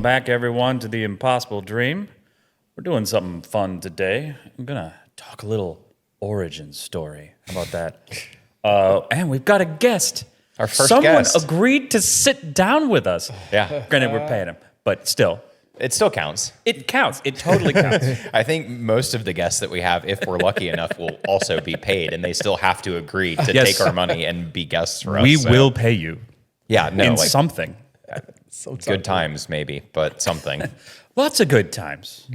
Welcome back, everyone, to the Impossible Dream. We're doing something fun today. I'm gonna talk a little origin story. How about that? And we've got a guest. Our first Someone guest. agreed to sit down with us. Yeah. Granted, we're paying him, but still, It still counts. it counts. It totally counts. I think most of the guests that we have, if we're lucky enough, will also be paid, and they still have to agree to Yes. take our money and be guests for us. We so- will pay you Yeah, no, in like something. good times maybe, but something. Lots of good times.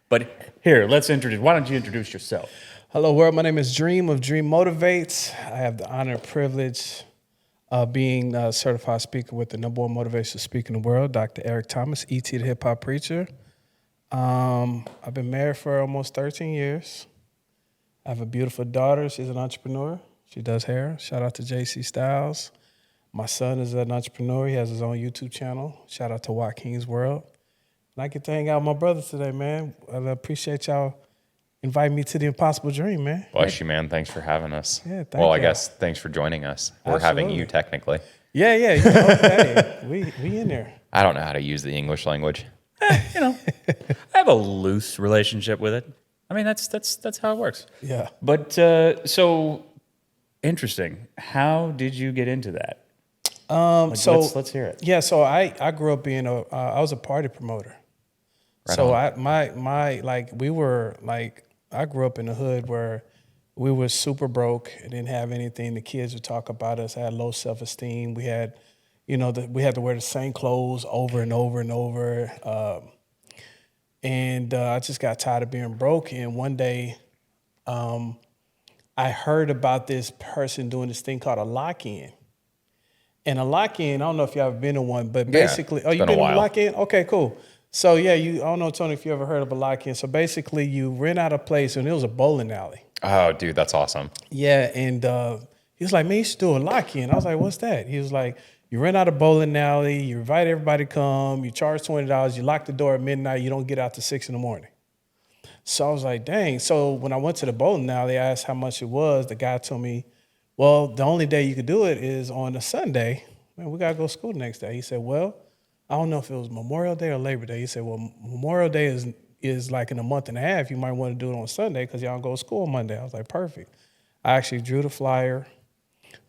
But here, let's introduce. Why don't you introduce yourself? Hello, world. My name is Dream of Dream Motivates. I have the honor and privilege of being a certified speaker with the #1 motivational speaker in the world, Dr. Eric Thomas, E.T. the Hip Hop Preacher. I've been married for almost 13 years. I have a beautiful daughter. She's an entrepreneur. She does hair. Shout out to JC Styles. My son is an entrepreneur. He has his own YouTube channel. Shout out to Joaquin's World. And I get to hang out with my brother today, man. I appreciate y'all inviting me to the Impossible Dream, man. Bless you, man. Thanks for having us. Yeah, thank well, I you. guess thanks for joining us. We're having you Absolutely. technically. Yeah, you know, hey, we in there. I don't know how to use the English language. You know, I have a loose relationship with it. I mean, that's how it works. Yeah. But so interesting. How did you get into that? So let's hear it. Yeah, so I grew up being I was a party promoter. Right So on. I grew up in a hood where we were super broke and didn't have anything. The kids would talk about us. I had low self-esteem. We had, we had to wear the same clothes over and over and over. I just got tired of being broke. And one day, I heard about this person doing this thing called a lock-in. And a lock-in, I don't know if y'all ever been to one, but basically, it's you been a been to a while. lock-in? Okay, cool. So yeah, I don't know, Tony, if you ever heard of a lock-in. So basically, you rent out a place, and it was a bowling alley. Oh, dude, that's awesome. Yeah, and he was like, man, you should do a lock-in. I was like, what's that? He was like, you rent out a bowling alley, you invite everybody to come, you charge $20, you lock the door at midnight, you don't get out till 6 in the morning. So I was like, dang. So when I went to the bowling alley, I asked how much it was. The guy told me, well, the only day you could do it is on a Sunday. Man, we got to go to school the next day. He said, well, I don't know if it was Memorial Day or Labor Day. He said, well, Memorial Day is like in a month and a half. You might want to do it on Sunday because y'all don't go to school Monday. I was like, perfect. I actually drew the flyer,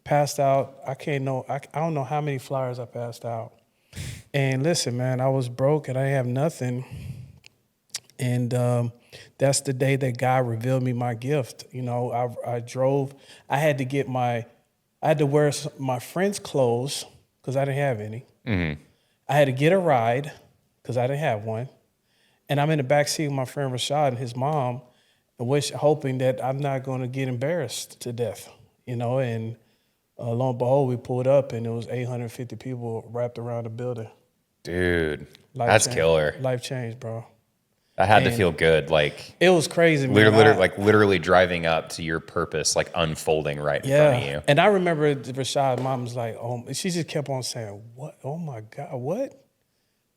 passed out. I don't know how many flyers I passed out. And listen, man, I was broke and I didn't have nothing. And that's the day that God revealed me my gift. I drove. I had to wear my friend's clothes because I didn't have any. Mm-hmm. I had to get a ride because I didn't have one. And I'm in the back seat with my friend Rashad and his mom, hoping that I'm not going to get embarrassed to death, And lo and behold, we pulled up and it was 850 people wrapped around the building. Dude, Life that's changed. killer. Life changed, bro. That had to And- feel good. Like It was crazy, man. literally driving up to your purpose, like unfolding right in front of you. And I remember Rashad's mom was like, she just kept on saying, what? Oh my God, what?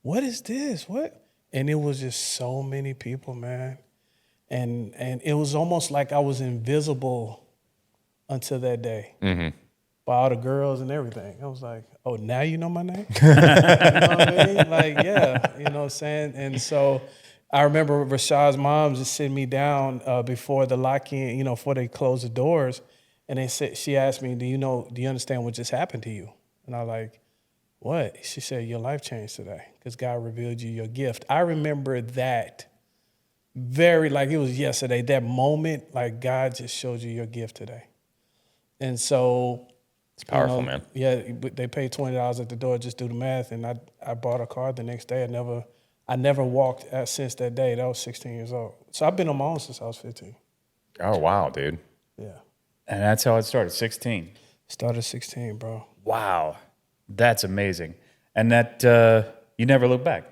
What is this? What? And it was just so many people, man. And it was almost like I was invisible until that day. Mm-hmm. By all the girls and everything. I was like, oh, now you know my name? You know what I mean? Like, yeah, you know what I'm saying? And so I remember Rashad's mom just sitting me down before the lock-in, before they closed the doors. And she asked me, do you understand what just happened to you? And I was like, what? She said, your life changed today because God revealed you your gift. I remember that like it was yesterday, that moment, like God just showed you your gift today. And so It's powerful, man. yeah, they paid $20 at the door. Just do the math, and I bought a car the next day. I never walked since that day. That was 16 years old. So I've been on my own since I was 15. Oh, wow, dude. Yeah, And that's how it started. 16. started 16, bro. Wow, that's amazing. And that you never look back.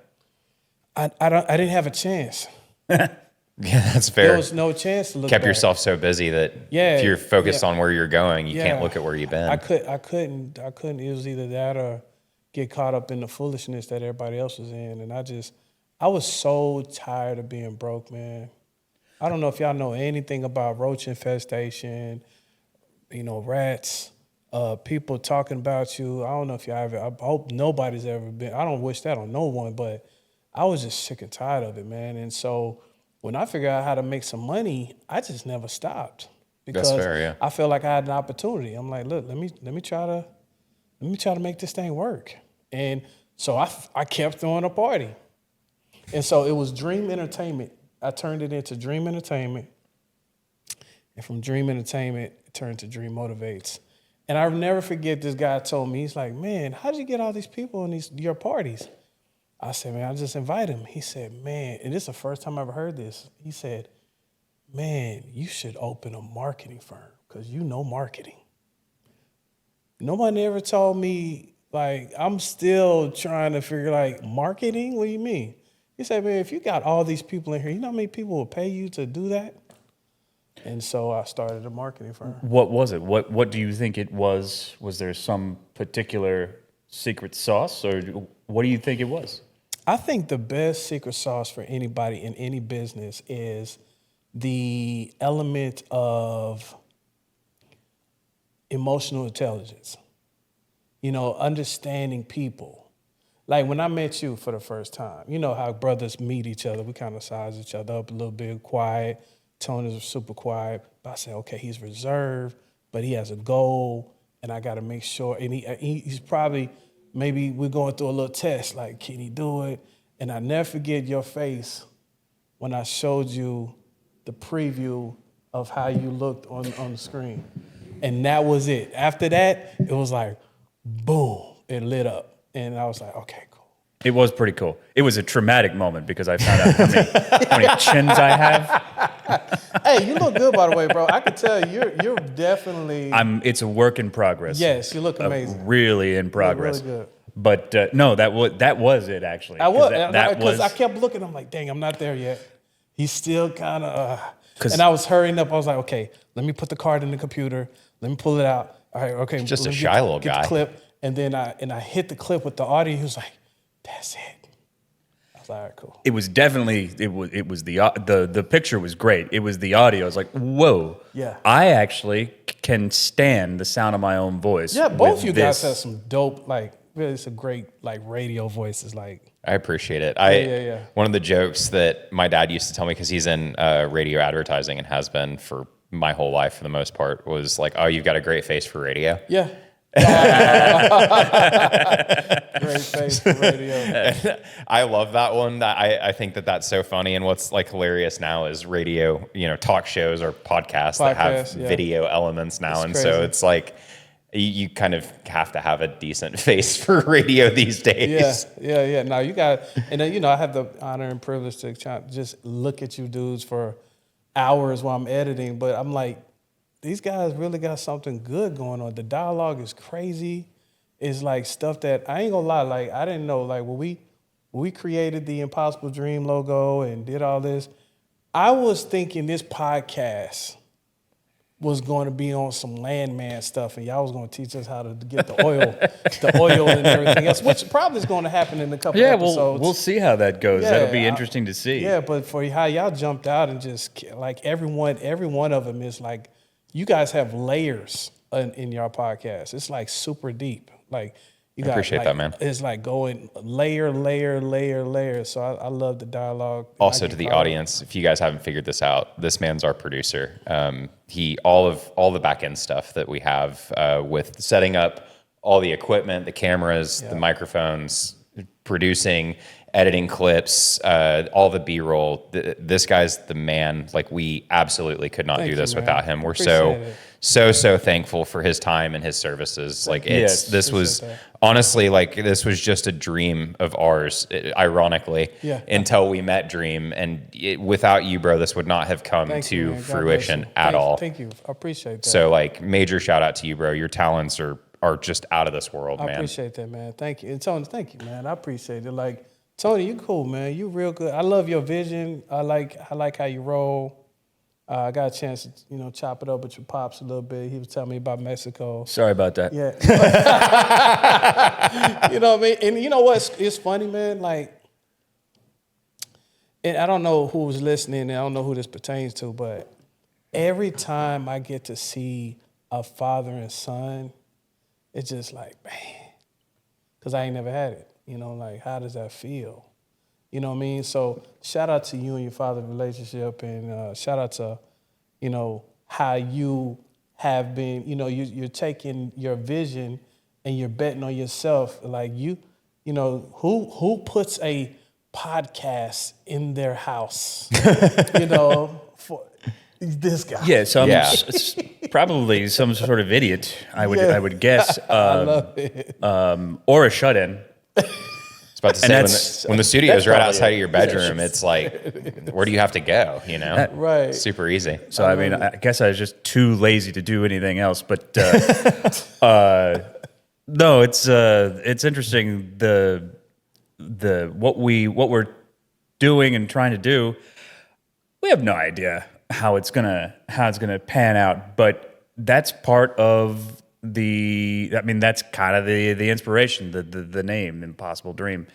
I didn't have a chance. Yeah, that's fair. There was no chance to look. Kept back. yourself so busy that Yeah, if you're focused yeah. on where you're going, you Yeah. can't look at where you've been. I couldn't. It was either that or get caught up in the foolishness that everybody else was in, and I was so tired of being broke, man. I don't know if y'all know anything about roach infestation, rats, people talking about you. I don't know if y'all ever. I hope nobody's ever been. I don't wish that on no one, but I was just sick and tired of it, man. And so when I figured out how to make some money, I just never stopped because fair, yeah. I felt like I had an opportunity. I'm like, look, let me try to make this thing work. And so I kept throwing a party. And so it was Dream Entertainment. I turned it into Dream Entertainment. And from Dream Entertainment, it turned to Dream Motivates. And I'll never forget this guy told me, he's like, man, how did you get all these people in your parties? I said, man, I just invite him. He said, man, and this is the first time I ever heard this. He said, man, you should open a marketing firm because you know marketing. Nobody ever told me, like, I'm still trying to figure, like, marketing? What do you mean? He said, man, if you got all these people in here, you know how many people will pay you to do that? And so I started a marketing firm. What was it? What do you think it was? Was there some particular secret sauce, or what do you think it was? I think the best secret sauce for anybody in any business is the element of emotional intelligence. You know, understanding people. Like when I met you for the first time, you know how brothers meet each other. We kind of size each other up a little bit, quiet. Tony is super quiet. But I said, okay, he's reserved, but he has a goal, and I got to make sure. And he's probably, maybe we're going through a little test, like, can he do it? And I never forget your face when I showed you the preview of how you looked on the screen. And that was it. After that, it was like, boom, it lit up. And I was like, okay, cool. It was pretty cool. It was a traumatic moment because I found out how many chins I have. Hey, you look good, by the way, bro. I can tell you're definitely. It's a work in progress. Yes, you look amazing. Really in progress. Really good. But no, that was it actually. I was That because was I kept looking. I'm like, dang, I'm not there yet. He's still kind of. 'Cause- And I was hurrying up. I was like, okay, let me put the card in the computer. Let me pull it out. All right, okay. Just let a me shy little get guy. the clip, and then I hit the clip with the audio. He was like, that's it. I was like, all right, cool. It was definitely it was the picture was great. It was the audio. I was like, whoa. Yeah. I actually can stand the sound of my own voice. Yeah, both with you guys this. have some dope, like, really, it's a great, like, radio voices, like. I appreciate it. Yeah. One of the jokes that my dad used to tell me, because he's in radio advertising and has been for my whole life for the most part, was like, oh, you've got a great face for radio. Yeah. Great face for radio. I love that one. I think that's so funny. And what's like hilarious now is radio, talk shows or podcasts that have yeah. video elements now. It's and crazy. so it's like you kind of have to have a decent face for radio these days. Yeah. Now you got, and then, I have the honor and privilege to just look at you dudes for hours while I'm editing, but I'm like, these guys really got something good going on. The dialogue is crazy. It's like stuff that I ain't gonna lie. Like I didn't know. Like when we created the Impossible Dream logo and did all this, I was thinking this podcast was going to be on some landman stuff, and y'all was going to teach us how to get the oil and everything else, which probably is going to happen in a couple episodes. we'll see how that goes. Yeah, That'll be interesting to see. Yeah, but for how y'all jumped out and just like every one of them is like, you guys have layers in your podcast. It's like super deep. Like you got, appreciate that, man. It's like going layer. So I love the dialogue. Also to the audience, if you guys haven't figured this out, this man's our producer. All the back end stuff that we have with setting up all the equipment, the cameras, the microphones, producing, editing clips, all the B-roll. This guy's the man. Like we absolutely could not do this without him. We're so thankful for his time and his services. Like this was honestly like this was just a dream of ours, ironically, until we met Dream. And without you, bro, this would not have come to fruition at all. Thank you. I appreciate that. So like major shout out to you, bro. Your talents are just out of this world, man. I appreciate that, man. Thank you. And Tony, thank you, man. I appreciate it. Like, Tony, you cool, man. You real good. I love your vision. I like how you roll. I got a chance to, chop it up with your pops a little bit. He was telling me about Mexico. Sorry about that. Yeah. You know what I mean? And you know what? It's funny, man. Like, and I don't know who was listening, and I don't know who this pertains to, but every time I get to see a father and son, it's just like, man, because I ain't never had it. Like, how does that feel? You know what I mean? So shout out to you and your father's relationship, and shout out to, how you have been, you're taking your vision and you're betting on yourself. Like who puts a podcast in their house, for this guy. Yeah, Yeah. probably some sort of idiot. I would guess, I love it. or a shut-in. I was about to say, when the studio is right probably outside it. of your bedroom, it's like, where do you have to go? Right. Super easy. So I mean, I guess I was just too lazy to do anything else. But no, it's interesting what we're doing and trying to do. We have no idea how it's gonna pan out, but that's part of that's kind of the inspiration, the name Impossible Dream.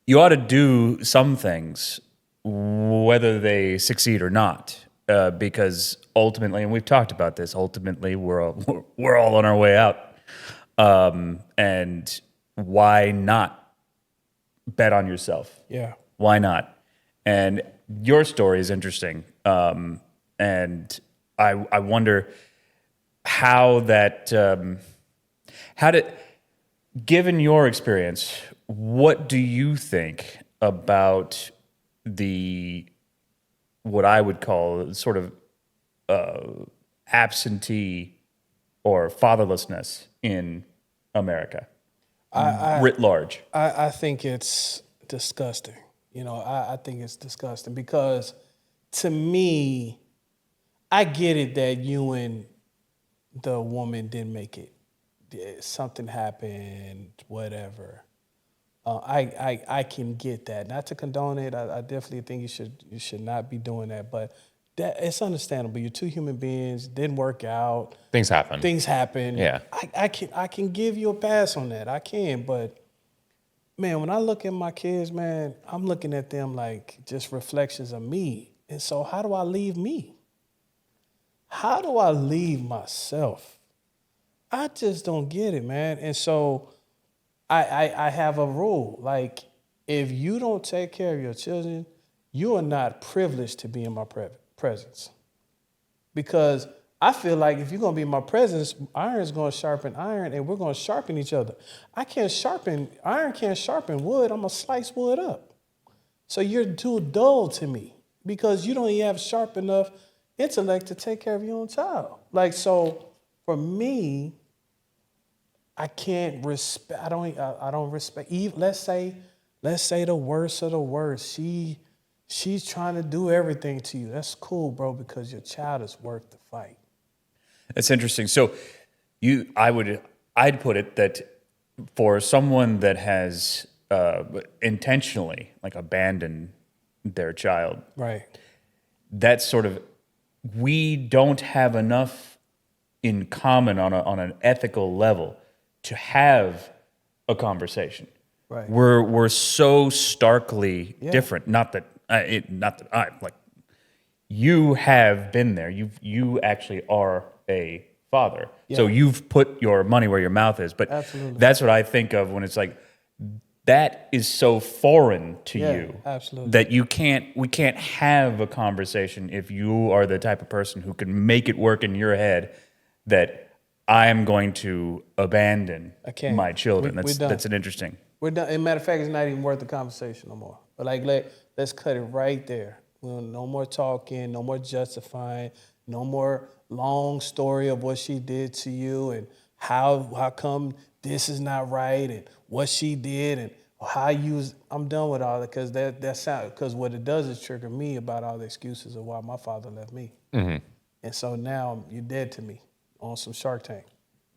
You ought to do some things, whether they succeed or not, because ultimately, and we've talked about this, ultimately we're all on our way out, and why not bet on yourself? Yeah. Why not? And your story is interesting, and I wonder how that given your experience, what do you think about what I would call sort of absentee or fatherlessness in America, writ large? I think it's disgusting. I think it's disgusting because to me, I get it that you and the woman didn't make it. Something happened, whatever. I can get that. Not to condone it. I definitely think you should not be doing that. But it's understandable. You're two human beings. Didn't work out. Things happen. Things happen. Yeah. I can give you a pass on that. I can. But man, when I look at my kids, man, I'm looking at them like just reflections of me. And so how do I leave me? How do I leave myself? I just don't get it, man. And so I have a rule. Like, if you don't take care of your children, you are not privileged to be in my presence. Because I feel like if you're going to be in my presence, iron is going to sharpen iron, and we're going to sharpen each other. Iron can't sharpen wood. I'm going to slice wood up. So you're too dull to me because you don't even have sharp enough intellect to take care of your own child. Like, so for me, I can't respect. I don't respect. Even let's say the worst of the worst. She's trying to do everything to you. That's cool, bro, because your child is worth the fight. That's interesting. So I'd put it that for someone that has intentionally like abandoned their child, Right. that's sort of, we don't have enough in common on an ethical level to have a conversation. Right. We're so starkly different. Not that I like. You have been there. You actually are a father. Yeah. So you've put your money where your mouth is. But Absolutely. that's what I think of when it's like, that is so foreign to you absolutely. that we can't have a conversation if you are the type of person who can make it work in your head that I am going to abandon my children. We're done. That's an interesting. We're done. As a matter of fact, it's not even worth the conversation no more. But like, let's cut it right there. No more talking, no more justifying, no more long story of what she did to you and how come this is not right and what she did and how you was. I'm done with all that because what it does is trigger me about all the excuses of why my father left me. Mm-hmm. And so now you're dead to me on some Shark Tank.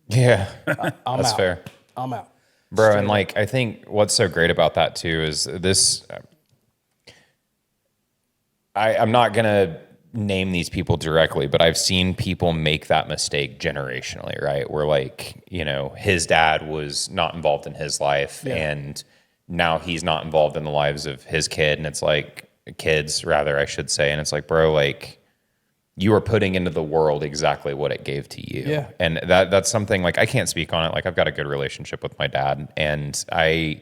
Yeah, I'm that's out. fair. I'm out. Bro, and like, I think what's so great about that too is this, I'm not going to name these people directly, but I've seen people make that mistake generationally, right? Where like, his dad was not involved in his life and now he's not involved in the lives of his kid. And it's like, kids rather, I should say. And it's like, bro, like, you are putting into the world exactly what it gave to you. Yeah. And that's something like, I can't speak on it. Like, I've got a good relationship with my dad, and I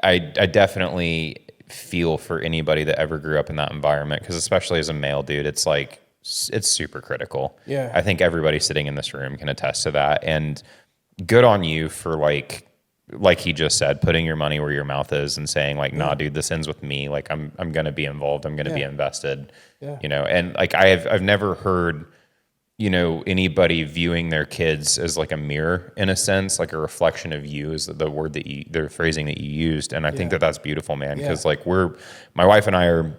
definitely feel for anybody that ever grew up in that environment, because especially as a male dude, it's like it's super critical. Yeah. I think everybody sitting in this room can attest to that. And good on you for like he just said, putting your money where your mouth is and saying like, nah, dude, this ends with me. Like I'm going to be involved. I'm going to be invested, you know? And like, I've never heard, you know, anybody viewing their kids as like a mirror in a sense, like a reflection of you is the word that the phrasing that you used. And I think that that's beautiful, man. Cause like my wife and I are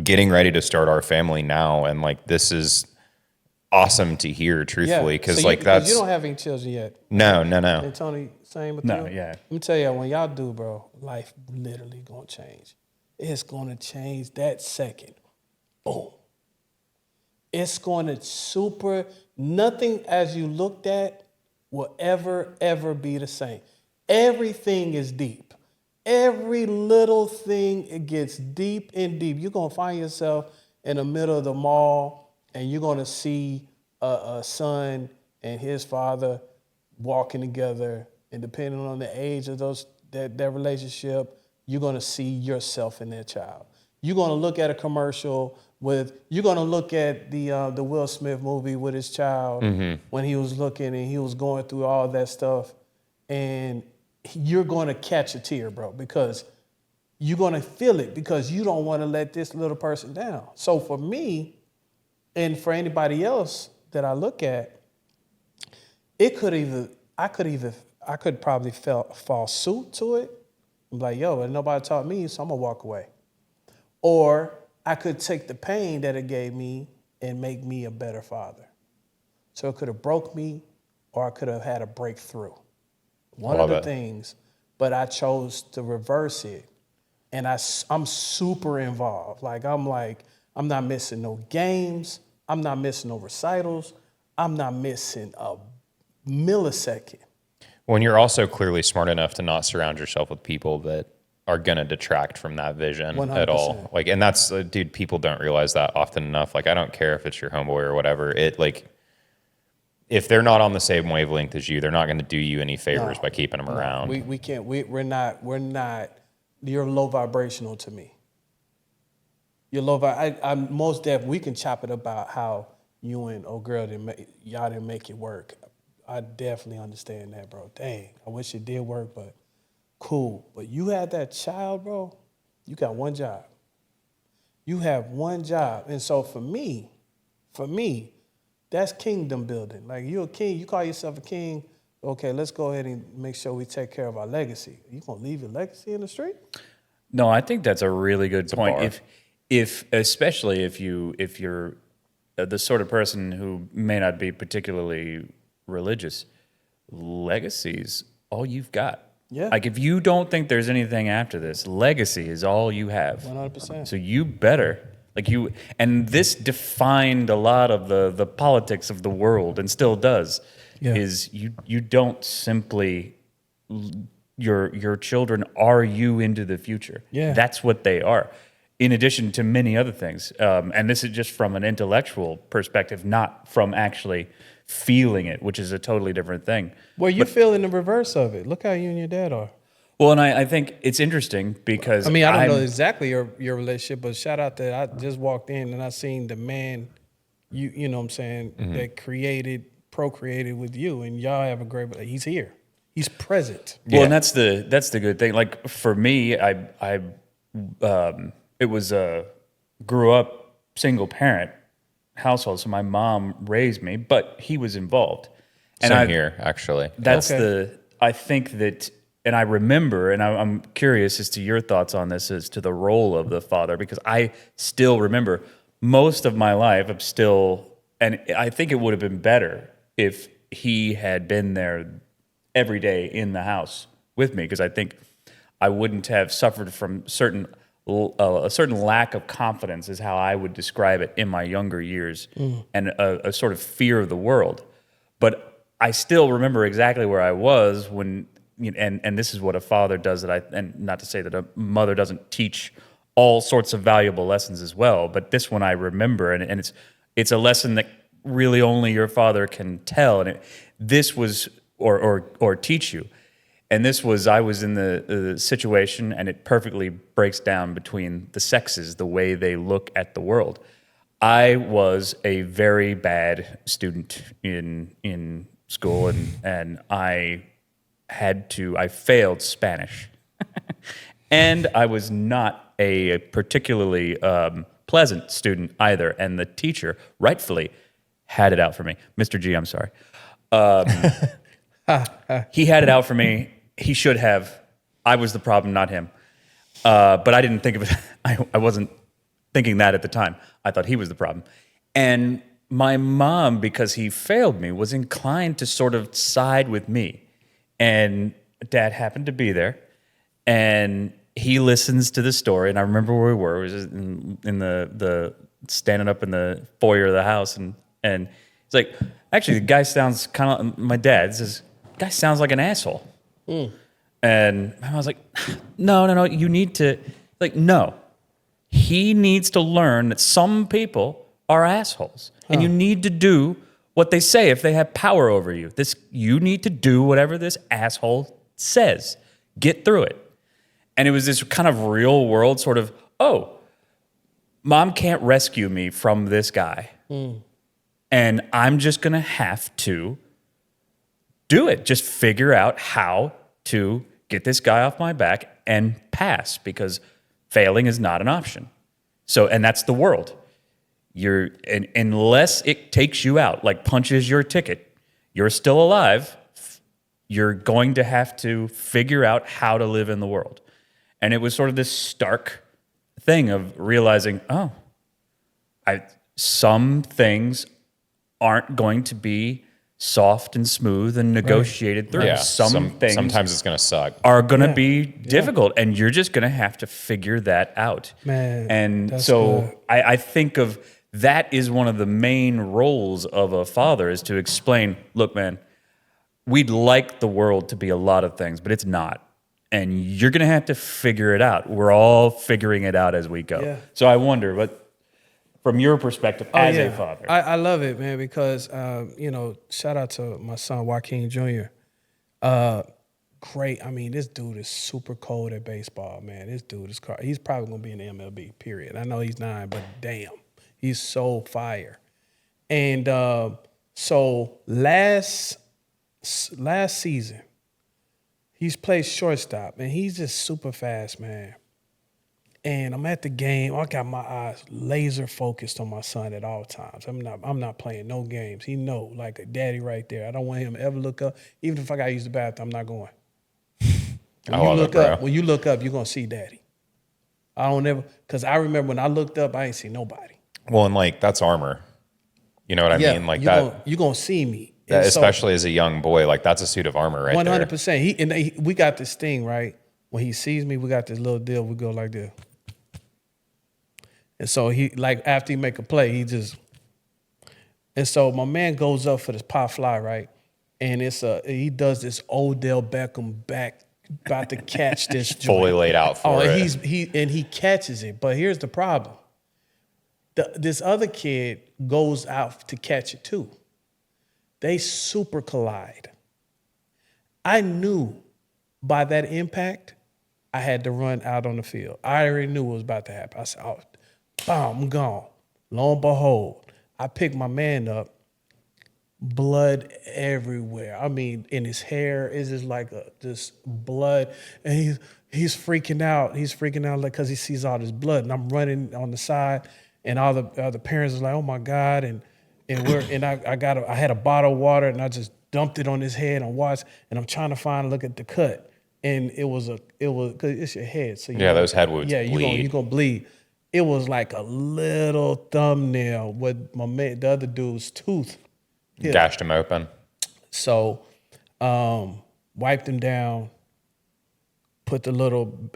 getting ready to start our family now. And like, this is awesome to hear, truthfully. Cause So like that's, you don't have any children yet. no. And Tony, same with you? No, yeah. Let me tell you, when y'all do, bro, life literally gonna change. It's gonna change that second. Boom. It's gonna nothing as you looked at will ever be the same. Everything is deep. Every little thing, it gets deep and deep. You're gonna find yourself in the middle of the mall and you're gonna see a son and his father walking together, and depending on the age of that relationship, you're gonna see yourself in that child. You're gonna look at a commercial you're gonna look at the Will Smith movie with his child when he was looking and he was going through all that stuff, and you're gonna catch a tear, bro, because you're gonna feel it because you don't want to let this little person down. So for me, and for anybody else that I look at, I could probably fall suit to it. I'm like, yo, and nobody taught me, so I'm gonna walk away. Or I could take the pain that it gave me and make me a better father. So it could have broke me, or I could have had a breakthrough. One of the things, but I chose to reverse it. And I'm super involved. I'm not missing no games. I'm not missing no recitals. I'm not missing a millisecond. When you're also clearly smart enough to not surround yourself with people that are going to detract from that vision 100%. At all. Like, and that's, dude, people don't realize that often enough. Like, I don't care if it's your homeboy or whatever. If they're not on the same wavelength as you, they're not going to do you any favors by keeping them around. We can't, we're not, you're low vibrational to me. You're low, I'm most definitely, we can chop it about how you and old girl y'all didn't make it work. I definitely understand that, bro. Dang, I wish it did work, but cool. But you had that child, bro. You got one job. You have one job. And so for me, that's kingdom building. Like, you're a king. You call yourself a king. Okay, let's go ahead and make sure we take care of our legacy. You gonna leave your legacy in the street? No, I think that's a really good point. Especially if you're the sort of person who may not be particularly religious, legacy's all you've got. Yeah. Like, if you don't think there's anything after this, legacy is all you have. 100%. So you better, and this defined a lot of the politics of the world, and still does. Yeah. Is you don't simply, your children are you into the future. Yeah. That's what they are, in addition to many other things. And this is just from an intellectual perspective, not from actually feeling it, which is a totally different thing. Well, you're feeling the reverse of it. Look how you and your dad are. Well, and I think it's interesting because I don't know exactly your relationship, but shout out that I just walked in and I seen the man, you know what I'm saying, that procreated with you, and y'all have a great, he's here. He's present. Well, and that's the good thing. Like, for me, it was grew up single parent household, so my mom raised me, but he was involved. And Same here, actually. That's I think that, and I remember, and I'm curious as to your thoughts on this, as to the role of the father, because I still remember most of my life, and I think it would have been better if he had been there every day in the house with me, because I think I wouldn't have suffered from a certain lack of confidence, is how I would describe it, in my younger years, and a sort of fear of the world. But I still remember exactly where I was when, and this is what a father does, and not to say that a mother doesn't teach all sorts of valuable lessons as well, but this one I remember, and it's a lesson that really only your father can tell, and this was or teach you. And I was in the situation, and it perfectly breaks down between the sexes, the way they look at the world. I was a very bad student in school, and I failed Spanish. And I was not a particularly pleasant student either. And the teacher, rightfully, had it out for me. Mr. G, I'm sorry. He had it out for me. He should have. I was the problem, not him. But I didn't think of it. I wasn't thinking that at the time. I thought he was the problem. And my mom, because he failed me, was inclined to sort of side with me. And Dad happened to be there. And he listens to the story, and I remember where we were. It was in the standing up in the foyer of the house, and he's like, actually, the guy sounds kind of. My dad says, "Guy sounds like an asshole," and I was like, "No, you need to no, he needs to learn that some people are assholes, and you need to do what they say if they have power over you. You need to do whatever this asshole says. Get through it." And it was this kind of real world sort of, oh, mom can't rescue me from this guy. And I'm just going to have to do it. Just figure out how to get this guy off my back and pass, because failing is not an option. So, and that's the world. Unless it takes you out, like punches your ticket, you're still alive. You're going to have to figure out how to live in the world. And it was sort of this stark thing of realizing, some things aren't going to be soft and smooth and negotiated through. Yeah, Some things sometimes it's going to suck. are going to be difficult, and you're just going to have to figure that out. Man, and so good. I think of that is one of the main roles of a father, is to explain, look, man, we'd like the world to be a lot of things, but it's not. And you're going to have to figure it out. We're all figuring it out as we go. Yeah. So I wonder, but from your perspective as a father. I love it, man, because, shout out to my son, Joaquin Jr. Great. I mean, this dude is super cold at baseball, man. This dude is he's probably going to be in the MLB, period. I know he's 9, but damn, he's so fire. And so last season, he's played shortstop, and he's just super fast, man. And I'm at the game. I got my eyes laser focused on my son at all times. I'm not playing no games. He know, like a daddy right there. I don't want him to ever look up. Even if I got to use the bathroom, I'm not going. When you look up, you're gonna see daddy. I don't ever, because I remember when I looked up, I ain't see nobody. Well, and that's armor. You know what I mean? Like you're gonna see me. That, especially as a young boy, that's a suit of armor right 100%. there. We got this thing, right? When he sees me, we got this little deal. We go like this. And so after he make a play, and so my man goes up for this pop fly, right? And he does this Odell Beckham back, about to catch this joint. Fully laid out for it. He catches it. But here's the problem. This other kid goes out to catch it too. They super collide. I knew by that impact, I had to run out on the field. I already knew what was about to happen. I said, oh, boom, I'm gone. Lo and behold, I picked my man up, blood everywhere. I mean, in his hair is just like this blood. And he's freaking out. He's freaking out because he sees all this blood. And I'm running on the side, and all the parents are like, oh my God. And I had a bottle of water, and I just dumped it on his head and watched, and I'm trying to look at the cut. And it was because it's your head. So those head wounds bleed. You're gonna bleed. It was like a little thumbnail with the other dude's tooth. Gashed him open. So, wiped him down. Put the little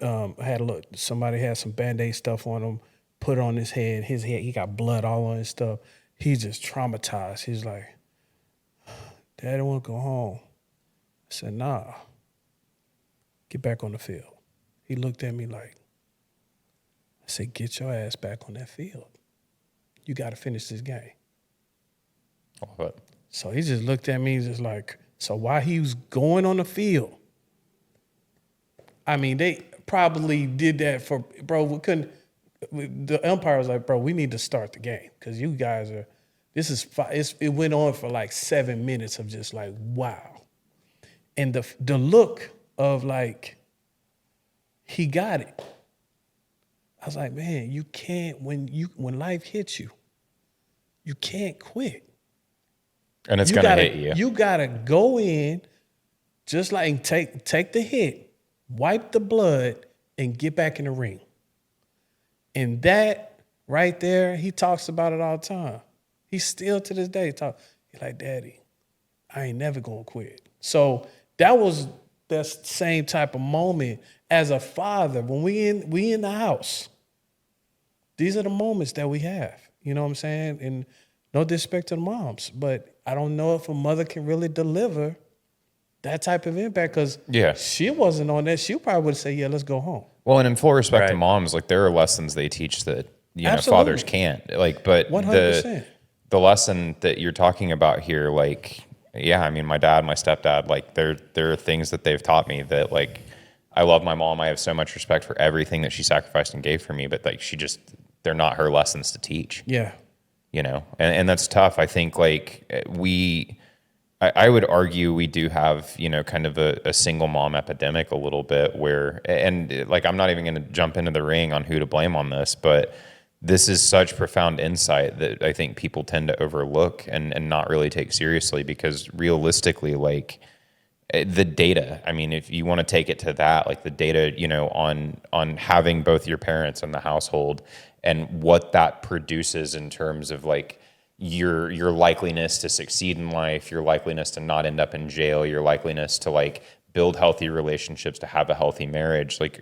somebody had some Band-Aid stuff on him. Put it on his head. He got blood all on his stuff. He's just traumatized. He's like, Daddy, I want to go home. I said, nah. Get back on the field. He looked at me like, I said, get your ass back on that field. You got to finish this game. What? So he just looked at me just like, so while he was going on the field, I mean, they probably did that for, bro, we couldn't, the umpire was like, bro, we need to start the game because you guys are, it went on for like 7 minutes of just like, wow. And the look of like, he got it. I was like, man, you can't, when life hits you, you can't quit. And it's going to hit you. You got to go in, just like take the hit, wipe the blood, and get back in the ring. And that right there, he talks about it all the time. He still to this day he's like, Daddy, I ain't never gonna quit. So that was that same type of moment as a father when we in the house. These are the moments that we have. You know what I'm saying? And no disrespect to the moms, but I don't know if a mother can really deliver that type of impact because she wasn't on that. She probably would say, yeah, let's go home. Well, and in full respect to moms, like there are lessons they teach that, you know, fathers can't. Like, but 100%. The lesson that you're talking about here, like, yeah, I mean, my dad, my stepdad, like there are things that they've taught me that like, I love my mom. I have so much respect for everything that she sacrificed and gave for me, but like they're not her lessons to teach. Yeah. You know, and that's tough. I think like I would argue we do have, you know, kind of a single mom epidemic a little bit where, and like, I'm not even going to jump into the ring on who to blame on this, but this is such profound insight that I think people tend to overlook and not really take seriously because realistically, like the data, I mean, if you want to take it to that, like the data, you know, on having both your parents in the household and what that produces in terms of like, your likeliness to succeed in life, your likeliness to not end up in jail, your likeliness to like build healthy relationships, to have a healthy marriage. Like,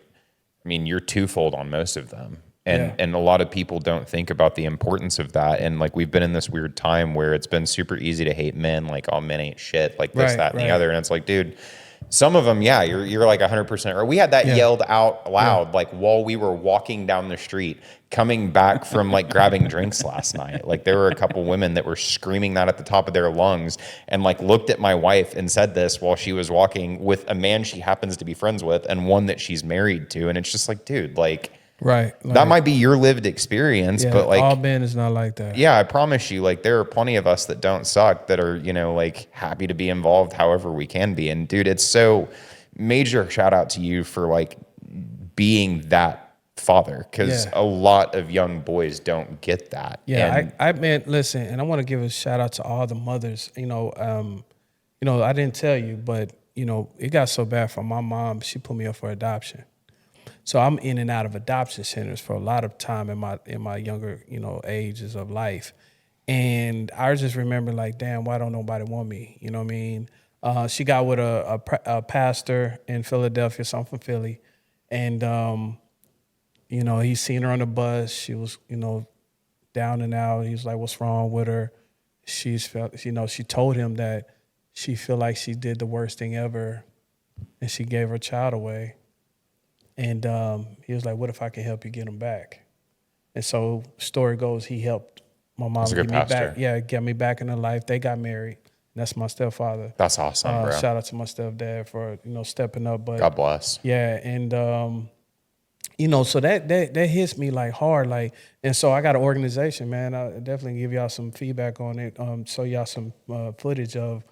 I mean, you're twofold on most of them. And a lot of people don't think about the importance of that. And like, we've been in this weird time where it's been super easy to hate men. Like, oh, men ain't shit, like this, that, and the other. And it's like, dude, some of them, yeah, you're like 100%. Or we had that yelled out loud, like while we were walking down the street, coming back from like grabbing drinks last night. Like there were a couple women that were screaming that at the top of their lungs and like looked at my wife and said this while she was walking with a man she happens to be friends with and one that she's married to. And it's just like, dude, like, like, that might be your lived experience, but like all men is not like that. Yeah, I promise you, like there are plenty of us that don't suck that are, you know, like happy to be involved however we can be. And dude, it's so major shout out to you for like being that father because a lot of young boys don't get that. Yeah, I mean, listen, and I want to give a shout out to all the mothers. You know, I didn't tell you, but you know, it got so bad for my mom. She put me up for adoption. So I'm in and out of adoption centers for a lot of time in my younger, you know, ages of life. And I just remember like, damn, why don't nobody want me? You know what I mean? She got with a pastor in Philadelphia, so I'm from Philly. And, you know, he seen her on the bus. She was, you know, down and out. He was like, what's wrong with her? She told him that she feel like she did the worst thing ever and she gave her child away. And he was like, what if I can help you get him back? And so story goes, he helped my mom get me back. Yeah, get me back in her life. They got married. That's my stepfather. That's awesome, bro. Shout out to my stepdad for, you know, stepping up. But God bless. Yeah, and you know, so that hits me like hard. Like, and so I got an organization, man. I'll definitely give y'all some feedback on it. Show y'all some footage of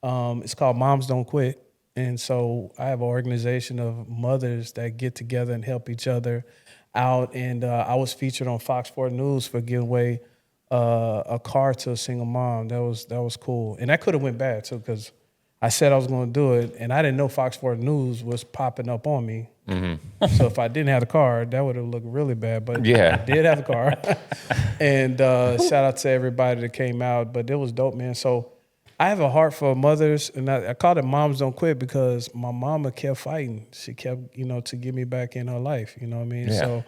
it's called Moms Don't Quit. And so I have an organization of mothers that get together and help each other out. And I was featured on Fox 4 News for giving away a car to a single mom. That was cool. And that could have went bad too, because I said I was going to do it, and I didn't know Fox 4 News was popping up on me. Mm-hmm. So if I didn't have the car, that would have looked really bad. But I did have the car. And shout out to everybody that came out. But it was dope, man. So I have a heart for mothers, and I called it Moms Don't Quit because my mama kept fighting. She kept, you know, to get me back in her life. You know what I mean? Yeah.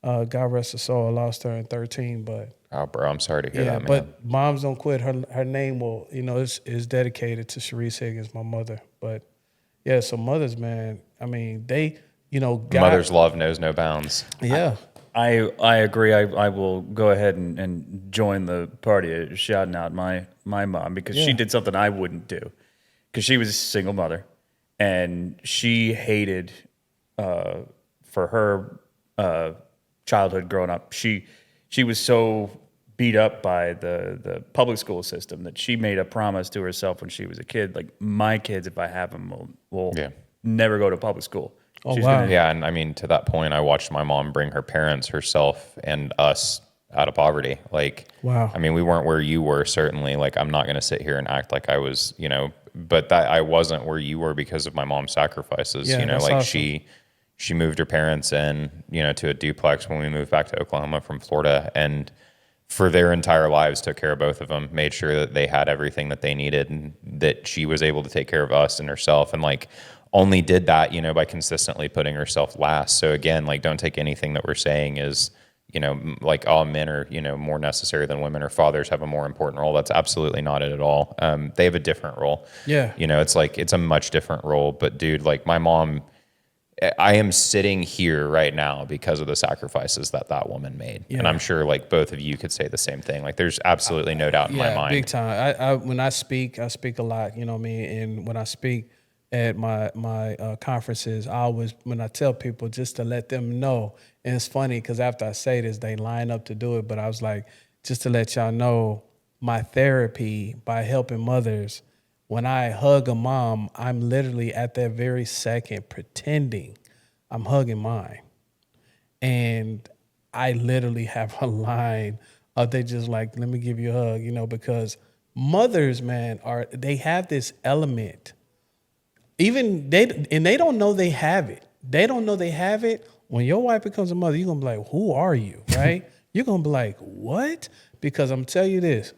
So God rest her soul. I lost her in 13, but. Oh, bro, I'm sorry to hear that, man. But Moms Don't Quit. Her name will, you know, is dedicated to Sharice Higgins, my mother. But yeah, so mothers, man. I mean, they, you know, mother's love knows no bounds. Yeah. I agree. I will go ahead and join the party of shouting out my mom because she did something I wouldn't do because she was a single mother and she hated for her childhood growing up. She was so beat up by the public school system that she made a promise to herself when she was a kid, like, my kids, if I have them, will Yeah. never go to public school. Oh, She's wow. gonna- Yeah, and I mean, to that point, I watched my mom bring her parents, herself, and us out of poverty. Like, Wow. I mean, we weren't where you were, certainly. Like, I'm not going to sit here and act like I was, but that I wasn't where you were because of my mom's sacrifices. Yeah, that's like awesome. she moved her parents in, to a duplex when we moved back to Oklahoma from Florida, and for their entire lives took care of both of them, made sure that they had everything that they needed, and that she was able to take care of us and herself, and like only did that, by consistently putting herself last. So again, like, don't take anything that we're saying is, like all men are, more necessary than women, or fathers have a more important role. That's absolutely not it at all. They have a different role. Yeah. It's a much different role. But dude, like my mom, I am sitting here right now because of the sacrifices that woman made. Yeah. And I'm sure like both of you could say the same thing. Like there's absolutely no doubt in my mind. Big time. I when I speak a lot. You know what I mean. And when I speak at my conferences, I always, when I tell people, just to let them know. And it's funny because after I say this, they line up to do it. But I was like, just to let y'all know, my therapy by helping mothers. When I hug a mom, I'm literally at that very second pretending I'm hugging mine. And I literally have a line of they just like, let me give you a hug, because mothers, man, they have this element. Even they don't know they have it. They don't know they have it. When your wife becomes a mother, you're gonna be like, who are you? Right? You're gonna be like, what? Because I'm telling you this.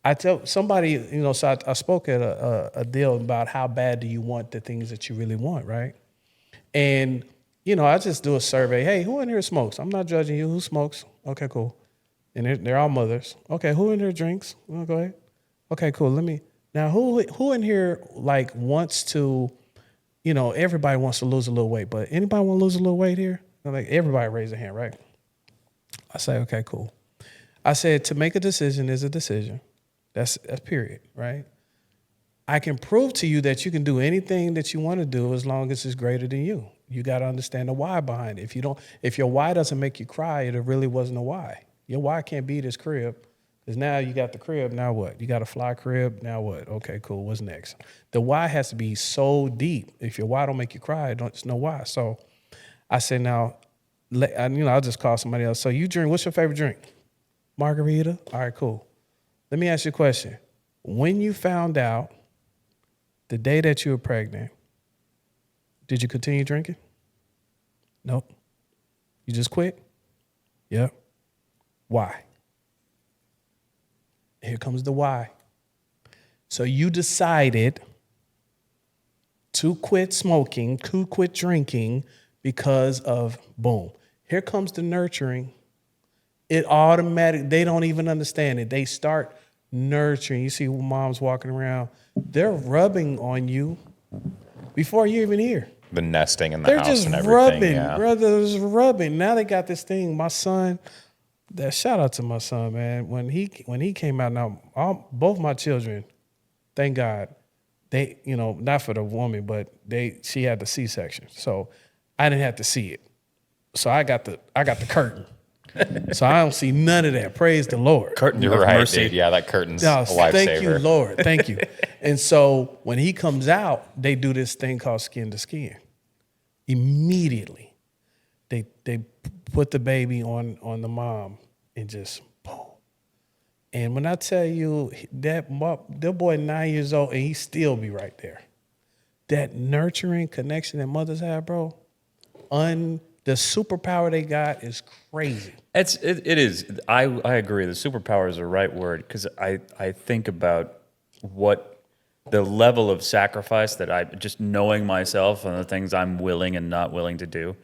I tell somebody, so I spoke at a deal about how bad do you want the things that you really want, right? And, I just do a survey. Hey, who in here smokes? I'm not judging you. Who smokes? Okay, cool. And they're all mothers. Okay, who in here drinks? Oh, go ahead. Okay, cool. Now who in here like wants to, everybody wants to lose a little weight, but anybody want to lose a little weight here? Like everybody raise a hand, right? I say, okay, cool. I said, to make a decision is a decision. That's period, right? I can prove to you that you can do anything that you want to do as long as it's greater than you. You got to understand the why behind it. If your why doesn't make you cry, it really wasn't a why. Your why can't be this crib, because now you got the crib. Now what? You got a fly crib. Now what? Okay, cool. What's next? The why has to be so deep. If your why don't make you cry, it's no why. So I said, now, I'll just call somebody else. So you drink? What's your favorite drink? Margarita. All right, cool. Let me ask you a question. When you found out the day that you were pregnant, did you continue drinking? Nope. You just quit? Yep. Why? Here comes the why. So you decided to quit smoking, to quit drinking because of boom. Here comes the nurturing. It automatic. They don't even understand it. They start nurturing. You see moms walking around. They're rubbing on you before you're even here. The nesting in the They're house just and everything. rubbing, Yeah. brothers rubbing. Now they got this thing. My son, shout out to my son, man. When he came out, now both my children, thank God, they, not for the woman, but she had the C-section, so I didn't have to see it. So I got the curtain. So I don't see none of that. Praise the Lord. Curtain You're of right, mercy. dude. Yeah, that curtain's a No, lifesaver. thank you, Lord. Thank you. And so when he comes out, they do this thing called skin to skin. Immediately, they put the baby on the mom and just boom. And when I tell you that boy 9 years old and he still be right there. That nurturing connection that mothers have, bro, the superpower they got is crazy. It is. I agree. The superpower is the right word, because I think about what the level of sacrifice that I just knowing myself and the things I'm willing and not willing to do,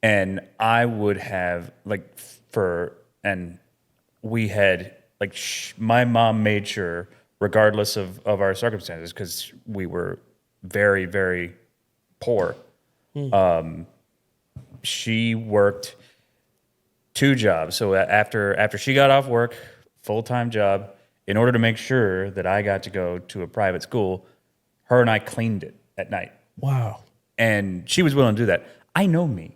and I would have we had my mom made sure, regardless of our circumstances, because we were very, very poor. She worked 2 jobs. So after she got off work, full-time job, in order to make sure that I got to go to a private school, her and I cleaned it at night. Wow. And she was willing to do that. I know me.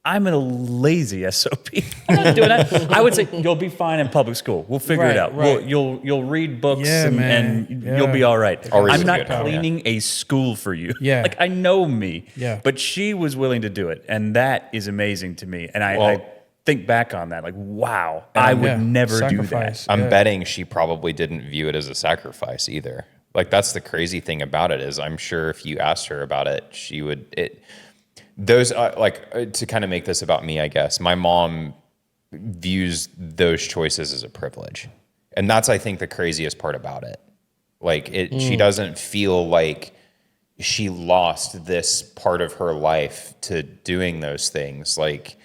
I'm a lazy SOP. I'm not doing that. I would say you'll be fine in public school. We'll figure it Right, out. right. You'll read books Yeah, and, man. and Yeah. you'll be all right. Always I'm a not good habit. cleaning a school for you. Yeah. Like I know me. Yeah. But she was willing to do it, and that is amazing to me. And I Well- think back on that, like, wow, I would Yeah. never do that. Sacrifice. I'm Yeah. betting she probably didn't view it as a sacrifice either. Like that's the crazy thing about it is I'm sure if you asked her about it, she would to kind of make this about me, I guess. My mom views those choices as a privilege. And that's I think the craziest part about it. Like she doesn't feel like she lost this part of her life to doing those things. Like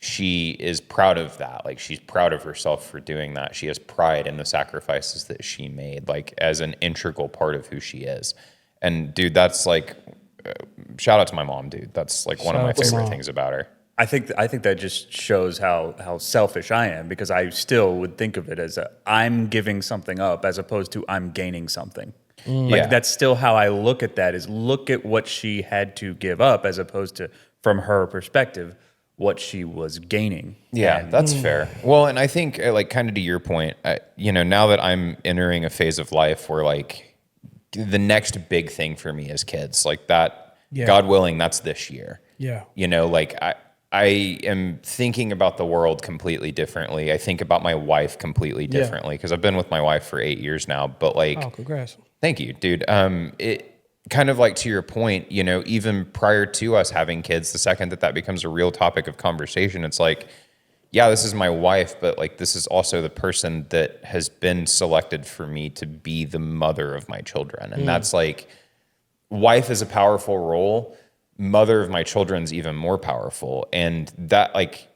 she is proud of that. Like she's proud of herself for doing that. She has pride in the sacrifices that she made, like as an integral part of who she is. And dude, that's like, shout out to my mom, dude. That's like one of Shout my out to favorite mom. things about her. I think that just shows how selfish I am, because I still would think of it as I'm giving something up as opposed to I'm gaining something. Like Yeah. that's still how I look at that, is look at what she had to give up as opposed to, from her perspective, what she was gaining. Yeah, And that's fair. Well, and I think like kind of to your point, now that I'm entering a phase of life where like the next big thing for me is kids, like that, Yeah. God willing, that's this year. Yeah. Like I am thinking about the world completely differently. I think about my wife completely Yeah. differently because I've been with my wife for 8 years now. But like, Oh, congrats. thank you, dude. It kind of like to your point, even prior to us having kids, the second that becomes a real topic of conversation, it's like, yeah, this is my wife, but like this is also the person that has been selected for me to be the mother of my children. And that's like, wife is a powerful role. Mother of my children's even more powerful. And that like,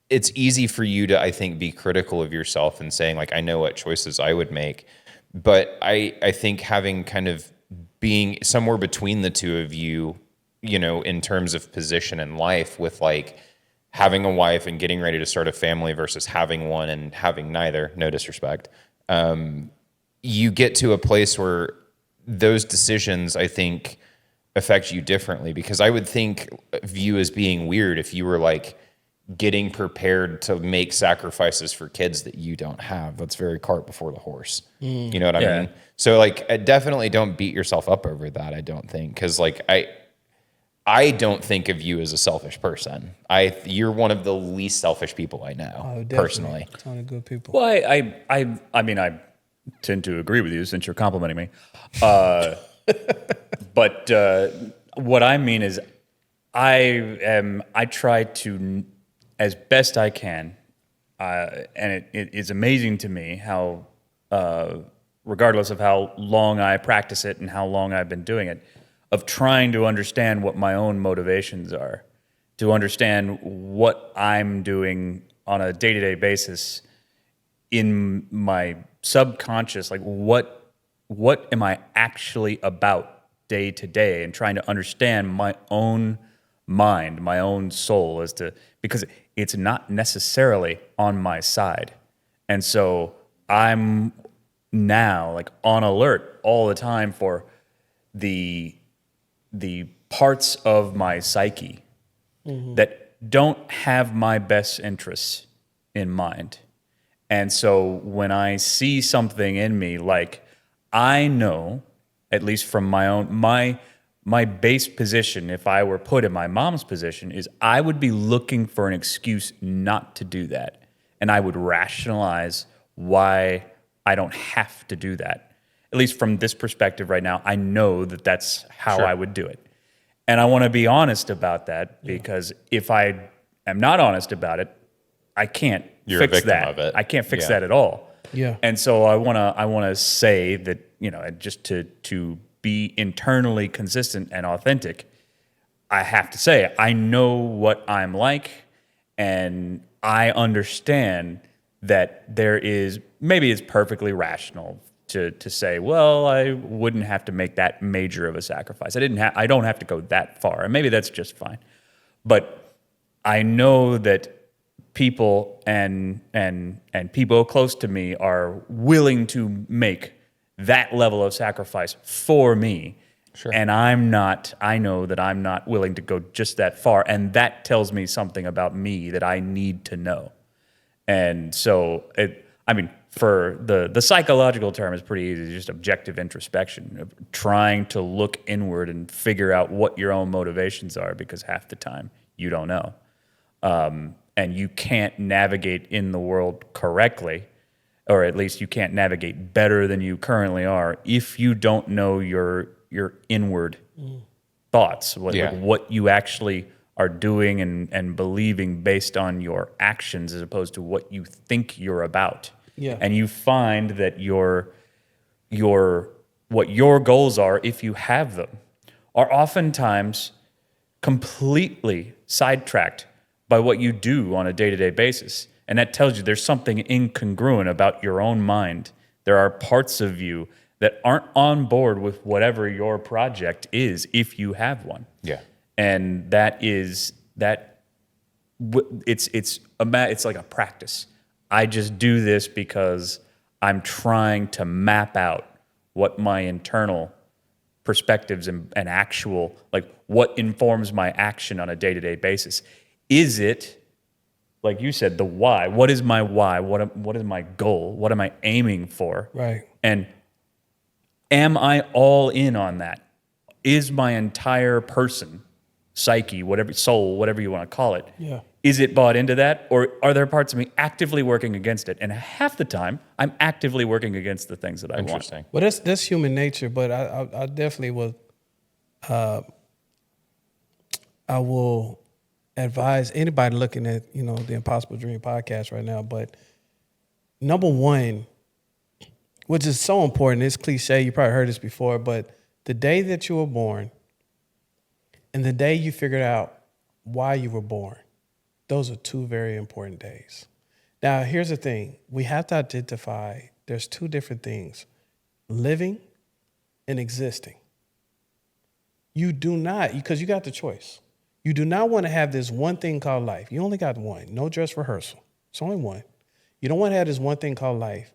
it's easy for you to, I think, be critical of yourself and saying like, I know what choices I would make. But I think having kind of being somewhere between the two of you, in terms of position in life with like having a wife and getting ready to start a family versus having one and having neither, no disrespect, you get to a place where those decisions, I think, affect you differently, because I would think of you as being weird if you were like getting prepared to make sacrifices for kids that you don't have. That's very cart before the horse. You know what I Yeah. mean? So like, definitely don't beat yourself up over that. I don't think, because like I don't think of you as a selfish person. You're one of the least selfish people I know, Oh, definitely. personally. Ton of good people. well, I mean, I tend to agree with you since you're complimenting me. But what I mean is I try to, as best I can, and it is amazing to me how, regardless of how long I practice it and how long I've been doing it, of trying to understand what my own motivations are, to understand what I'm doing on a day-to-day basis in my subconscious, like what am I actually about day to day, and trying to understand my own mind, my own soul, as to, because it's not necessarily on my side. And so I'm now like on alert all the time for the parts of my psyche that don't have my best interests in mind. And so when I see something in me, like I know, at least from my own, my base position, if I were put in my mom's position, is I would be looking for an excuse not to do that. And I would rationalize why I don't have to do that. At least from this perspective right now, I know that that's how Sure. I would do it. And I want to be honest about that, because if I am not honest about it, I can't You're a fix victim that. of it. I can't fix Yeah. that at all. Yeah. And so I wanna say that, just to be internally consistent and authentic, I have to say I know what I'm like, and I understand that there is, maybe it's perfectly rational to say, well, I wouldn't have to make that major of a sacrifice. I don't have to go that far, and maybe that's just fine. But I know that people and people close to me are willing to make that level of sacrifice for me. Sure. And I know that I'm not willing to go just that far. And that tells me something about me that I need to know. And so, for the psychological term is pretty easy, just objective introspection, of trying to look inward and figure out what your own motivations are, because half the time you don't know. And you can't navigate in the world correctly, or at least you can't navigate better than you currently are, if you don't know your inward thoughts, what you actually are doing and believing based on your actions, as opposed to what you think you're about. Yeah. And you find that what your goals are, if you have them, are oftentimes completely sidetracked by what you do on a day-to-day basis. And that tells you there's something incongruent about your own mind. There are parts of you that aren't on board with whatever your project is, if you have one. Yeah. And it's like a practice. I just do this because I'm trying to map out what my internal perspectives and actual, like, what informs my action on a day-to-day basis. Is it, like you said, the why? What is my why? What is my goal? What am I aiming for? Right. And am I all in on that? Is my entire person, psyche, whatever, soul, whatever you want to call it, Yeah. is it bought into that? Or are there parts of me actively working against it? And half the time, I'm actively working against the things that I want. Interesting. Well, that's human nature, but I definitely will. I will advise anybody looking at the Impossible Dream podcast right now. But number one, which is so important, it's cliche. You probably heard this before, but the day that you were born, and the day you figured out why you were born, those are two very important days. Now, here's the thing. We have to identify there's two different things: living and existing. You do not, because you got the choice. You do not want to have this one thing called life. You only got one. No dress rehearsal. It's only one. You don't want to have this one thing called life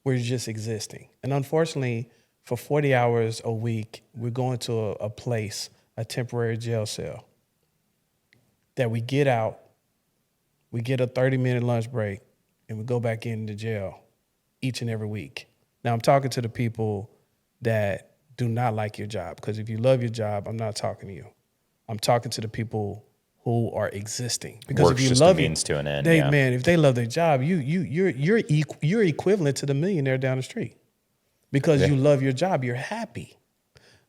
where you're just existing. And unfortunately, for 40 hours a week, we're going to a place, a temporary jail cell, that we get out, we get a 30-minute lunch break, and we go back into jail each and every week. Now, I'm talking to the people that do not like your job, because if you love your job, I'm not talking to you. I'm talking to the people who are existing. Because Work's if you just love a means it, to an end. man, if they love their job, you're equivalent to the millionaire down the street, because you love your job, you're happy.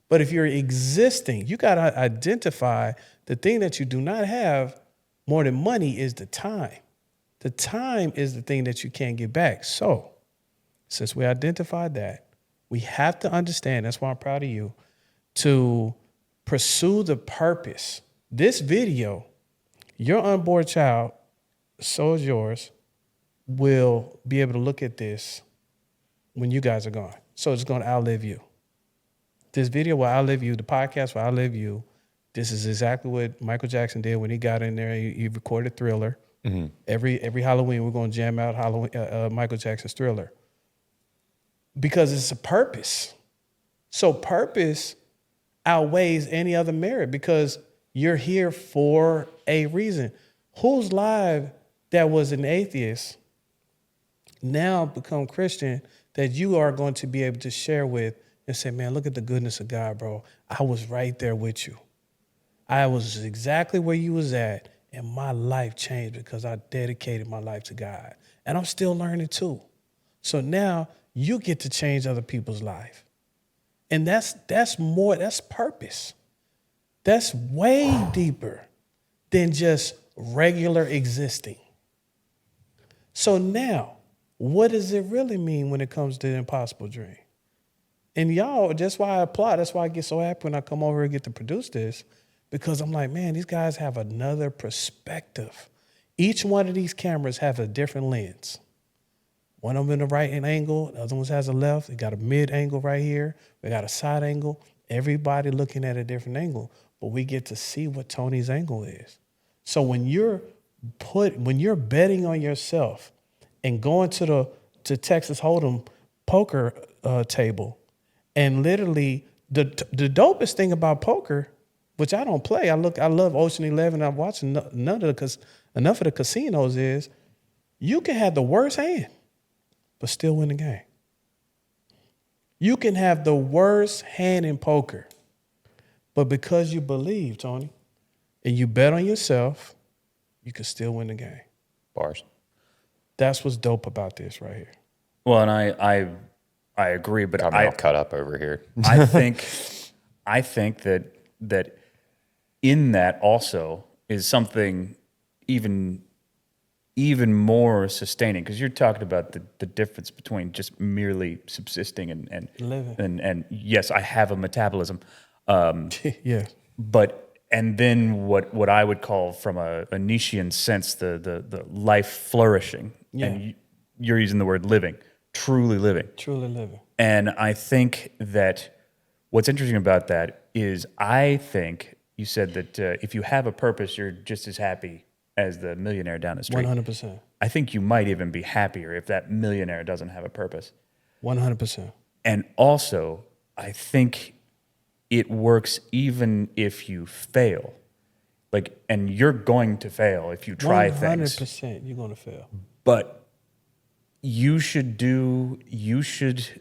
But if you're existing, you got to identify the thing that you do not have more than money is the time. The time is the thing that you can't get back. So, since we identified that, we have to understand, that's why I'm proud of you, to pursue the purpose. This video, your unborn child, so is yours, will be able to look at this when you guys are gone. So it's going to outlive you. This video will outlive you. The podcast will outlive you. This is exactly what Michael Jackson did when he got in there. He recorded Thriller. Mm-hmm. Every Halloween, we're going to jam out Michael Jackson's Thriller, because it's a purpose. So purpose outweighs any other merit, because you're here for a reason. Whose life that was an atheist now become Christian that you are going to be able to share with and say, man, look at the goodness of God, bro. I was right there with you. I was exactly where you was at, and my life changed because I dedicated my life to God. And I'm still learning too. So now you get to change other people's life. And that's purpose. That's way deeper than just regular existing. So now, what does it really mean when it comes to the impossible dream? And y'all, that's why I applaud. That's why I get so happy when I come over and get to produce this, because I'm like, man, these guys have another perspective. Each one of these cameras have a different lens. One of them in the right angle, the other one has a left. We got a mid angle right here. We got a side angle. Everybody looking at a different angle, but we get to see what Tony's angle is. So when you're betting on yourself and going to Texas Hold'em poker table and literally the dopest thing about poker, which I don't play, I love Ocean 11. I'm watching enough of the casinos is you can have the worst hand, but still win the game. You can have the worst hand in poker, but because you believe, Tony, and you bet on yourself, you can still win the game. Bars. That's what's dope about this right here. Well, and I agree, but Got me all cut up over here. I think that in that also is something even more sustaining, because you're talking about the difference between just merely subsisting and Living. and yes, I have a metabolism, Yeah. but and then what I would call from a Nietzschean sense the life flourishing, Yeah. and you're using the word living, truly living. Truly living. And I think that what's interesting about that is I think you said that if you have a purpose, you're just as happy as the millionaire down the street. 100%. I think you might even be happier if that millionaire doesn't have a purpose. 100%. And also, I think it works even if you fail. Like, and you're going to fail if you try things. 100% you're going to fail. But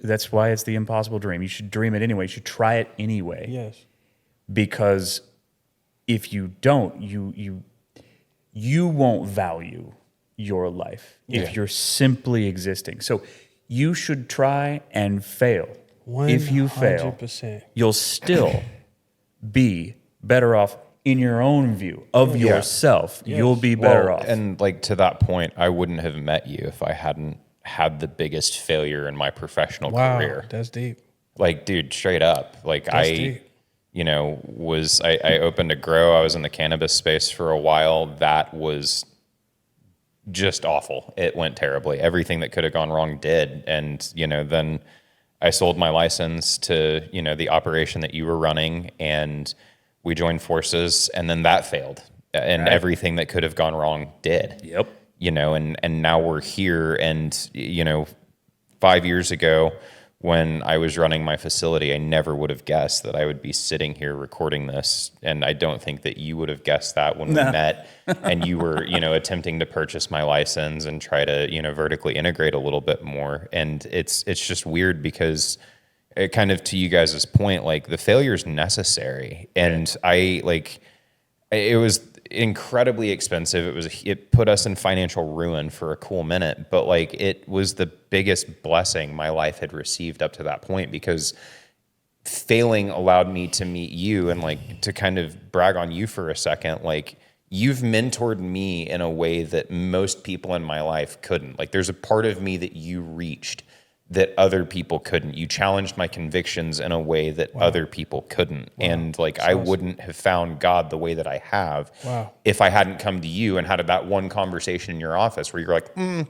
that's why it's the impossible dream. You should dream it anyway. You should try it anyway. Yes. Because if you don't, you won't value your life if you're simply existing. So you should try and fail. If you fail, 100%. you'll still be better off in your own view of yourself. Yes. You'll be better Well, off. And like to that point, I wouldn't have met you if I hadn't had the biggest failure in my professional Wow. career. That's deep. Like, dude, straight up. Like That's I deep. I opened a grow. I was in the cannabis space for a while. That was just awful. It went terribly. Everything that could have gone wrong did. And, then I sold my license to, the operation that you were running, and we joined forces, and then that failed. And everything that could have gone wrong did. Yep. And now we're here. And, 5 years ago, when I was running my facility, I never would have guessed that I would be sitting here recording this. And I don't think that you would have guessed that when we met and you were, attempting to purchase my license and try to, vertically integrate a little bit more. And it's just weird because it kind of, to you guys' point, like the failure is necessary. And it was incredibly expensive. It put us in financial ruin for a cool minute, but it was the biggest blessing my life had received up to that point, because failing allowed me to meet you and to kind of brag on you for a second. You've mentored me in a way that most people in my life couldn't. There's a part of me that you reached that other people couldn't. You challenged my convictions in a way that other people couldn't. Wow. And I wouldn't have found God the way that I have if I hadn't come to you and had that one conversation in your office where you're like,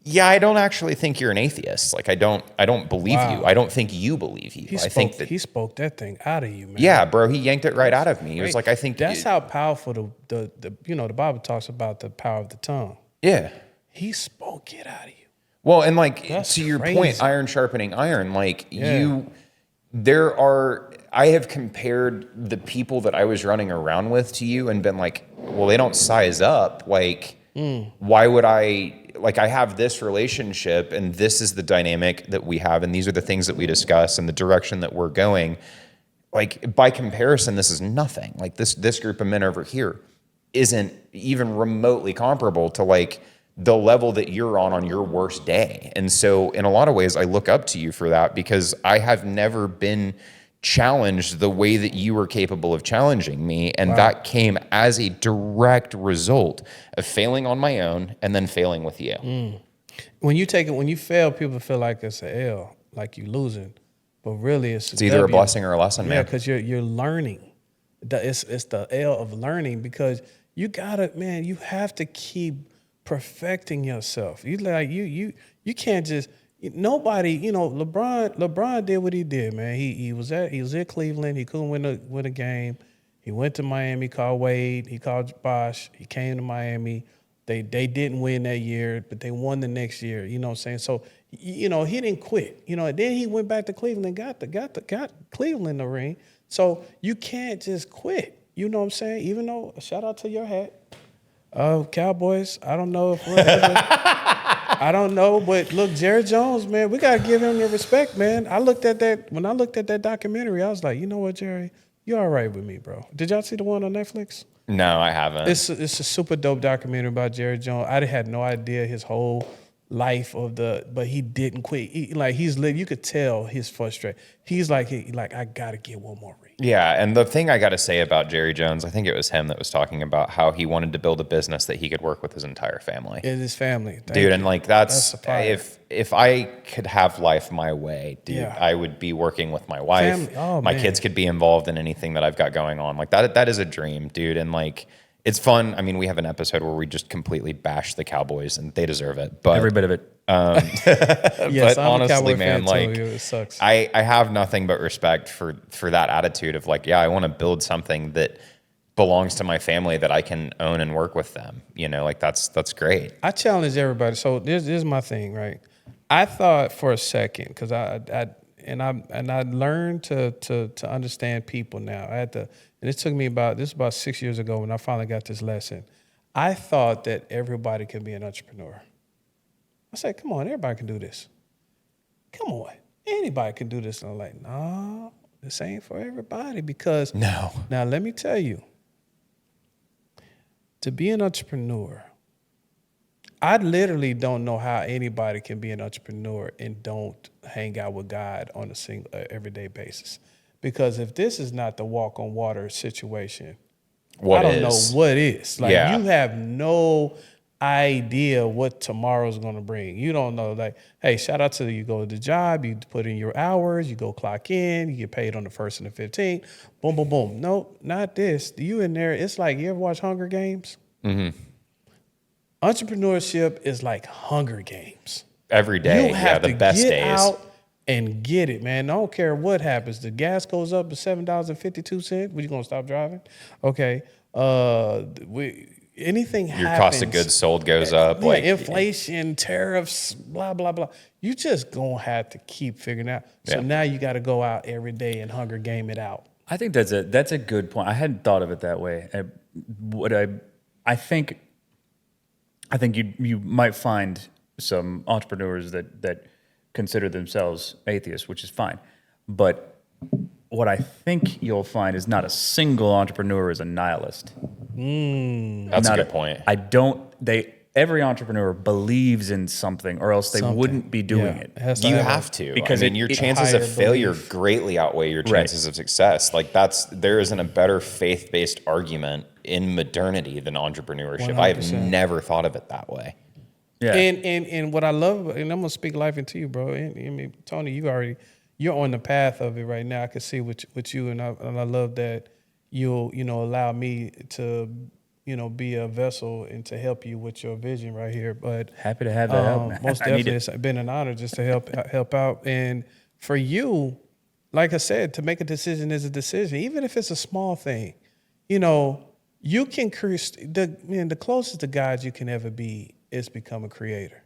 yeah, I don't actually think you're an atheist. I don't believe you. I don't think you believe you. Think that he spoke that thing out of you, man. Yeah, bro, he yanked it right out of me. He was like, I think that's how powerful the Bible talks about the power of the tongue. Yeah. He spoke it out of you. Well, and That's to your crazy. point, iron sharpening iron, I have compared the people that I was running around with to you and been like, well, they don't size up. Why would I have this relationship and this is the dynamic that we have and these are the things that we discuss and the direction that we're going. By comparison, this is nothing. This group of men over here isn't even remotely comparable to the level that you're on your worst day. And so in a lot of ways, I look up to you for that, because I have never been challenged the way that you were capable of challenging me. And that came as a direct result of failing on my own and then failing with you. When you fail, people feel like it's an L, like you're losing. But really it's either a blessing or a lesson, man. Yeah, because you're learning. It's the L of learning, because you have to keep perfecting yourself. You can't just nobody. LeBron did what he did, man. He was at Cleveland. He couldn't win a game. He went to Miami. Called Wade. He called Bosh. He came to Miami. They didn't win that year, but they won the next year. You know what I'm saying? So you know, he didn't quit. You know, and then he went back to Cleveland, got Cleveland the ring. So you can't just quit. You know what I'm saying? Even though, shout out to your hat. Cowboys, I don't know if we're ever, I don't know, but look, Jerry Jones, man, we got to give him the respect, man. When I looked at that documentary, I was like, you know what, Jerry? You're all right with me, bro. Did y'all see the one on Netflix? No, I haven't. It's a super dope documentary about Jerry Jones. I had no idea his whole life but he didn't quit. You could tell he's frustrated. He's like, I gotta get one more ring. Yeah, and the thing I got to say about Jerry Jones, I think it was him that was talking about how he wanted to build a business that he could work with his entire family. And his family. Dude, and like that's a fire. if I could have life my way, dude, Yeah. I would be working with my wife. Family. Oh, my man. kids could be involved in anything that I've got going on. Like that is a dream, dude. And like it's fun. I mean, we have an episode where we just completely bash the Cowboys and they deserve it. But Every bit of it. Yes, but I'm a honestly, Cowboy man, fan like too. It sucks. I have nothing but respect for that attitude of like, yeah, I want to build something that belongs to my family that I can own and work with them. You know, like that's great. I challenge everybody. So this is my thing, right? I thought for a second, because I learned to understand people now. And it took me this was about 6 years ago when I finally got this lesson. I thought that everybody can be an entrepreneur. I said, come on, everybody can do this. Come on, anybody can do this. And I'm like, no, this ain't for everybody because No. Now let me tell you, to be an entrepreneur, I literally don't know how anybody can be an entrepreneur and don't hang out with God on a everyday basis. Because if this is not the walk on water situation, I don't know what is. Like you have no idea what tomorrow's going to bring. You don't know. Like, hey, shout out to you. Go to the job, you put in your hours, you go clock in, you get paid on the 1st and the 15th. Boom, boom, boom. No, not this. You in there. It's like, you ever watch Hunger Games? Mm-hmm. Entrepreneurship is like Hunger Games. Every day, You have the to best get days. out and get it, man. I don't care what happens. The gas goes up to $7.52. What, you gonna stop driving? Okay. Anything happens. Your cost of goods sold goes up. Yeah, like inflation, tariffs, blah, blah, blah. You just gonna have to keep figuring out. So now you got to go out every day and Hunger Game it out. I think that's a good point. I hadn't thought of it that way. I think you might find some entrepreneurs that consider themselves atheists, which is fine. But what I think you'll find is not a single entrepreneur is a nihilist. that's a good point. Every entrepreneur believes in something, or else they wouldn't be doing it. You have to, because I mean, your chances higher of failure belief. greatly outweigh your chances of success. Like there isn't a better faith-based argument in modernity than entrepreneurship. I have 100%. never thought of it that way. Yeah. And what I love, and I'm gonna speak life into you, bro. And, I mean, Tony, you're on the path of it right now. I can see with you, and I love that you'll allow me to be a vessel and to help you with your vision right here. But Happy to have that help, man. most I need definitely, it. it's been an honor just to help out. And for you, like I said, to make a decision is a decision, even if it's a small thing. You can create the closest to God you can ever be is become a creator.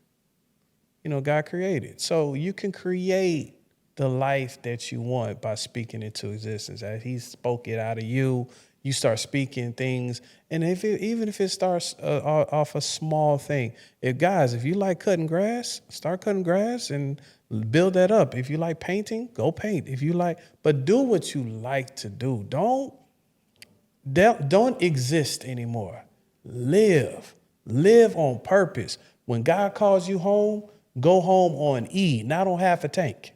God created. So you can create the life that you want by speaking into existence. As He spoke it out of you, you start speaking things. And even if it starts off a small thing, if you like cutting grass, start cutting grass and build that up. If you like painting, go paint. But do what you like to do. Don't exist anymore. Live on purpose. When God calls you home, go home on E, not on half a tank.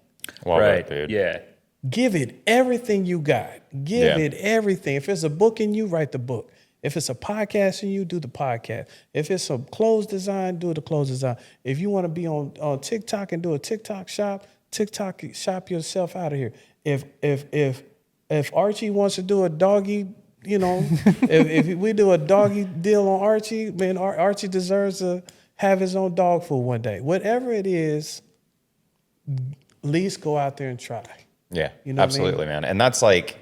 Well, right. dude. Yeah. Give it everything you got. Give it everything. If it's a book in you, write the book. If it's a podcast in you, do the podcast. If it's a clothes design, do the clothes design. If you want to be on TikTok and do a TikTok shop yourself out of here. If Archie wants to do a doggy, if we do a doggy deal on Archie, man, Archie deserves to have his own dog food one day. Whatever it is, at least go out there and try. Yeah, You know what I mean? absolutely, man. And that's like,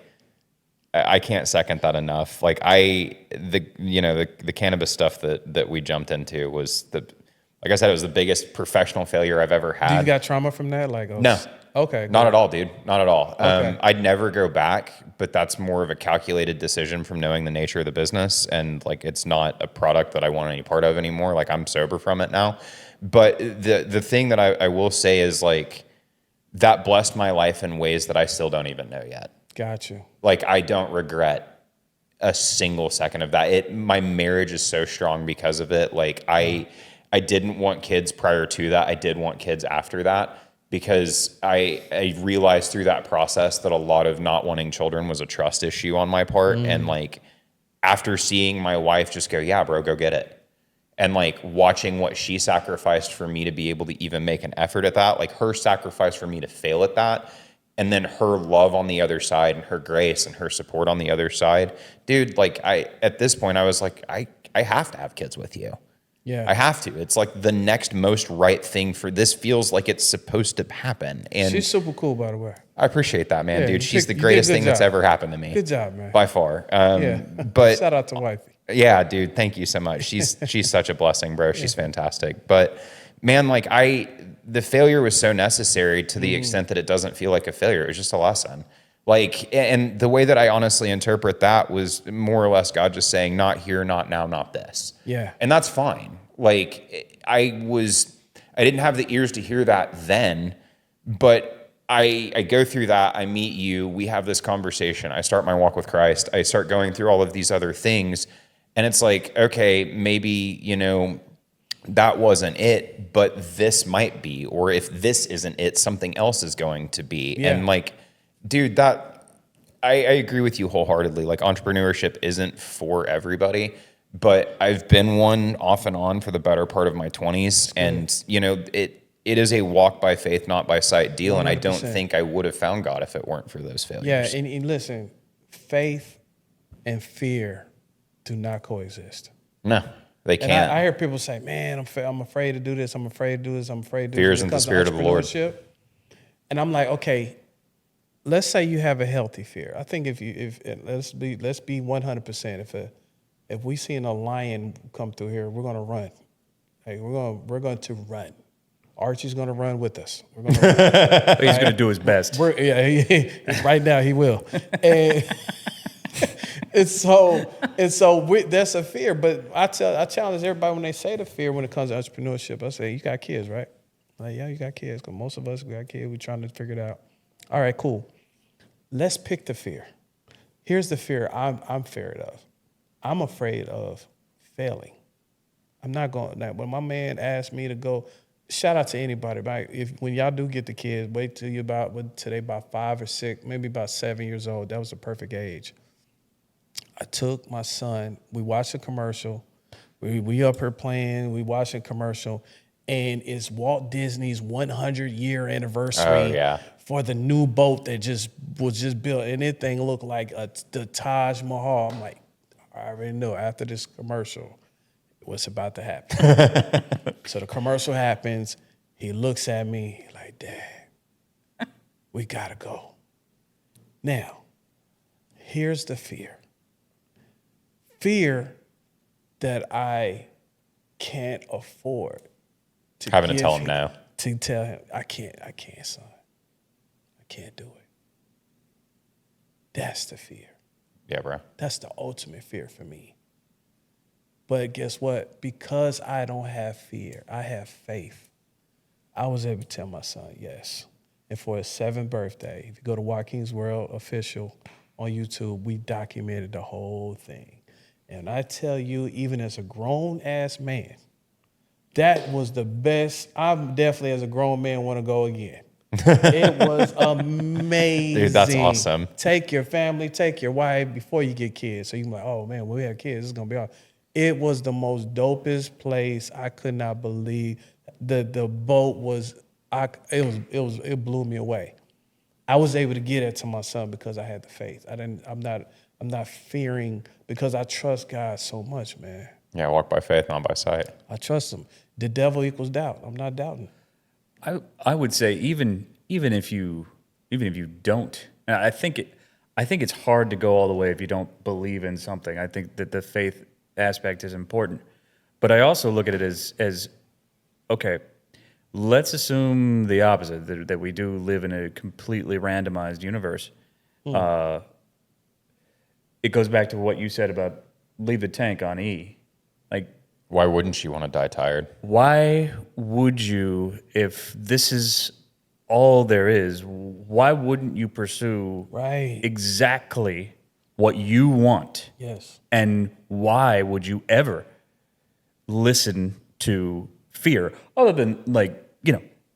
I can't second that enough. Like the cannabis stuff that we jumped into was Like I said, it was the biggest professional failure I've ever Do had. you got trauma from that? Like, oh, No. Okay. Not at all, dude. Not at all. Okay. I'd never go back, but that's more of a calculated decision from knowing the nature of the business. And like, it's not a product that I want any part of anymore. Like, I'm sober from it now. But the thing that I will say is like, that blessed my life in ways that I still don't even know yet. Got you. Like, I don't regret a single second of that. My marriage is so strong because of it. Like, I didn't want kids prior to that. I did want kids after that, because I realized through that process that a lot of not wanting children was a trust issue on my part. And like, after seeing my wife just go, yeah, bro, go get it. And like, watching what she sacrificed for me to be able to even make an effort at that, like her sacrifice for me to fail at that, and then her love on the other side and her grace and her support on the other side, dude, like at this point I was like, I have to have kids with you. Yeah. I have to. It's like the next most right thing for this. Feels like it's supposed to happen. And She's super cool, by the way. I appreciate that, man, Yeah, dude. She's you the greatest did a thing good that's job. ever happened to me. Good job, man. By far. Yeah. But Shout out to wifey. yeah, dude, thank you so much. She's such a blessing, bro. She's fantastic. But man, like the failure was so necessary to the extent that it doesn't feel like a failure. It was just a lesson. Like, and the way that I honestly interpret that was more or less God just saying, not here, not now, not this. Yeah. And that's fine. Like, I didn't have the ears to hear that then, but I go through that. I meet you. We have this conversation. I start my walk with Christ. I start going through all of these other things. And it's like, okay, maybe, that wasn't it, but this might be. Or if this isn't it, something else is going to be. Yeah. And like, dude, I agree with you wholeheartedly. Like, entrepreneurship isn't for everybody. But I've been one off and on for the better part of my 20s. And, it is a walk by faith, not by sight deal. 100%. And I don't think I would have found God if it weren't for those failures. Yeah, and listen, faith and fear do not coexist. No, they can't. And I hear people say, man, I'm afraid to do this. I'm afraid to do this. I'm afraid to do this. Fear isn't the spirit of the Lord. And I'm like, okay, let's say you have a healthy fear. I think let's be 100%. If we seen a lion come through here, we're gonna run. Hey, we're going to run. Archie's gonna run with us. We're gonna run. He's going to do his best. Right now he will. And that's a fear. But I challenge everybody when they say the fear when it comes to entrepreneurship. I say, you got kids, right? Like, yeah, you got kids. Because most of us we got kids. We're trying to figure it out. All right, cool. Let's pick the fear. Here's the fear I'm afraid of. I'm afraid of failing. I'm not going. Now, when my man asked me to go, shout out to anybody. Right? When y'all do get the kids, wait till you're about 5 or 6, maybe about 7 years old. That was the perfect age. I took my son. We watched a commercial. We up here playing. We watched a commercial, and it's Walt Disney's 100-year anniversary for the new boat that was just built, and that thing looked like the Taj Mahal. I'm like, I already know after this commercial what's about to happen. So the commercial happens. He looks at me like, Dad, we gotta go. Now, here's the fear. Fear that I can't afford to having to tell him no. To tell him, I can't, son. I can't do it. That's the fear. Yeah, bro. That's the ultimate fear for me. But guess what? Because I don't have fear, I have faith. I was able to tell my son yes. And for his 7th birthday, if you go to Joaquin's World Official on YouTube, we documented the whole thing. And I tell you, even as a grown-ass man, that was the best. I definitely, as a grown man, want to go again. It was amazing. Dude, that's awesome. Take your family, take your wife before you get kids. So you can be like, oh man, when we have kids, it's gonna be awesome. It was the most dopest place. I could not believe the boat was. It blew me away. I was able to get it to my son because I had the faith. I'm not fearing because I trust God so much, man. Yeah, walk by faith, not by sight. I trust him. The devil equals doubt. I'm not doubting. I would say even if you don't, and I think it's hard to go all the way if you don't believe in something. I think that the faith aspect is important, but I also look at it as okay, let's assume the opposite, that we do live in a completely randomized universe. It goes back to what you said about leave the tank on E. Like, Why wouldn't you want to die tired? why would you, if this is all there is, why wouldn't you pursue Right. exactly what you want? Yes. And why would you ever listen to fear other than, like,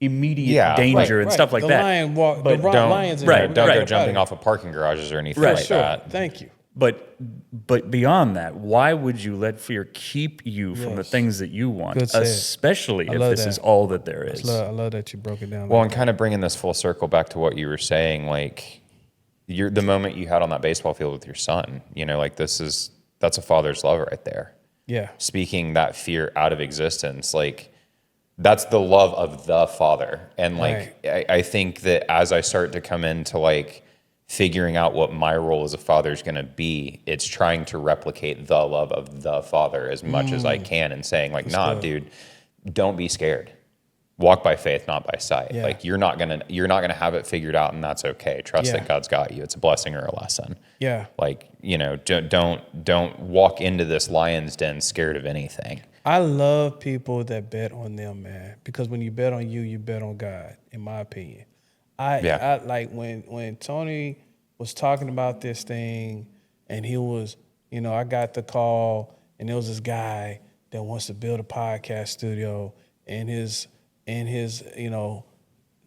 immediate Yeah, danger and stuff like the that? Lion walk, But the Don't, lions. right, don't right. go jumping off of parking garages or anything Right. like Sure. that. Thank you. But beyond that, why would you let fear keep you from the Yes. things that you want, Good said. especially if love this that. is all that there is? I love that you broke it down. Well, like and that. kind of bringing this full circle back to what you were saying, like the moment you had on that baseball field with your son, like that's a father's love right there. Yeah. Speaking that fear out of existence, like that's the love of the father. And like, I think that as I start to come into like figuring out what my role as a father is going to be, it's trying to replicate the love of the father as much as I can, and saying like, nah, dude, don't be scared. Walk by faith, not by sight. Yeah. Like you're not gonna have it figured out, and that's okay. Trust that God's got you. It's a blessing or a lesson. Yeah. Like, don't walk into this lion's den scared of anything. I love people that bet on them, man, because when you bet on you, you bet on God, in my opinion. I like when Tony was talking about this thing, and he was, I got the call, and there was this guy that wants to build a podcast studio in his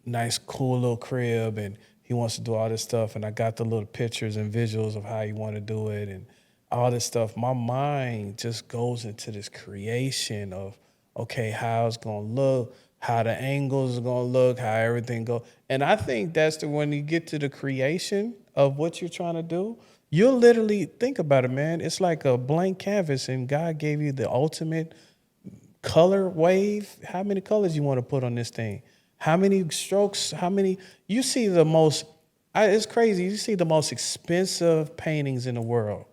nice cool little crib, and he wants to do all this stuff, and I got the little pictures and visuals of how he want to do it and all this stuff. My mind just goes into this creation of, okay, how it's gonna look, how the angles are gonna look, how everything go. And I think that's when you get to the creation of what you're trying to do, you'll literally think about it, man. It's like a blank canvas, and God gave you the ultimate color wave. How many colors you want to put on this thing? How many strokes? You see the most, it's crazy. You see the most expensive paintings in the world,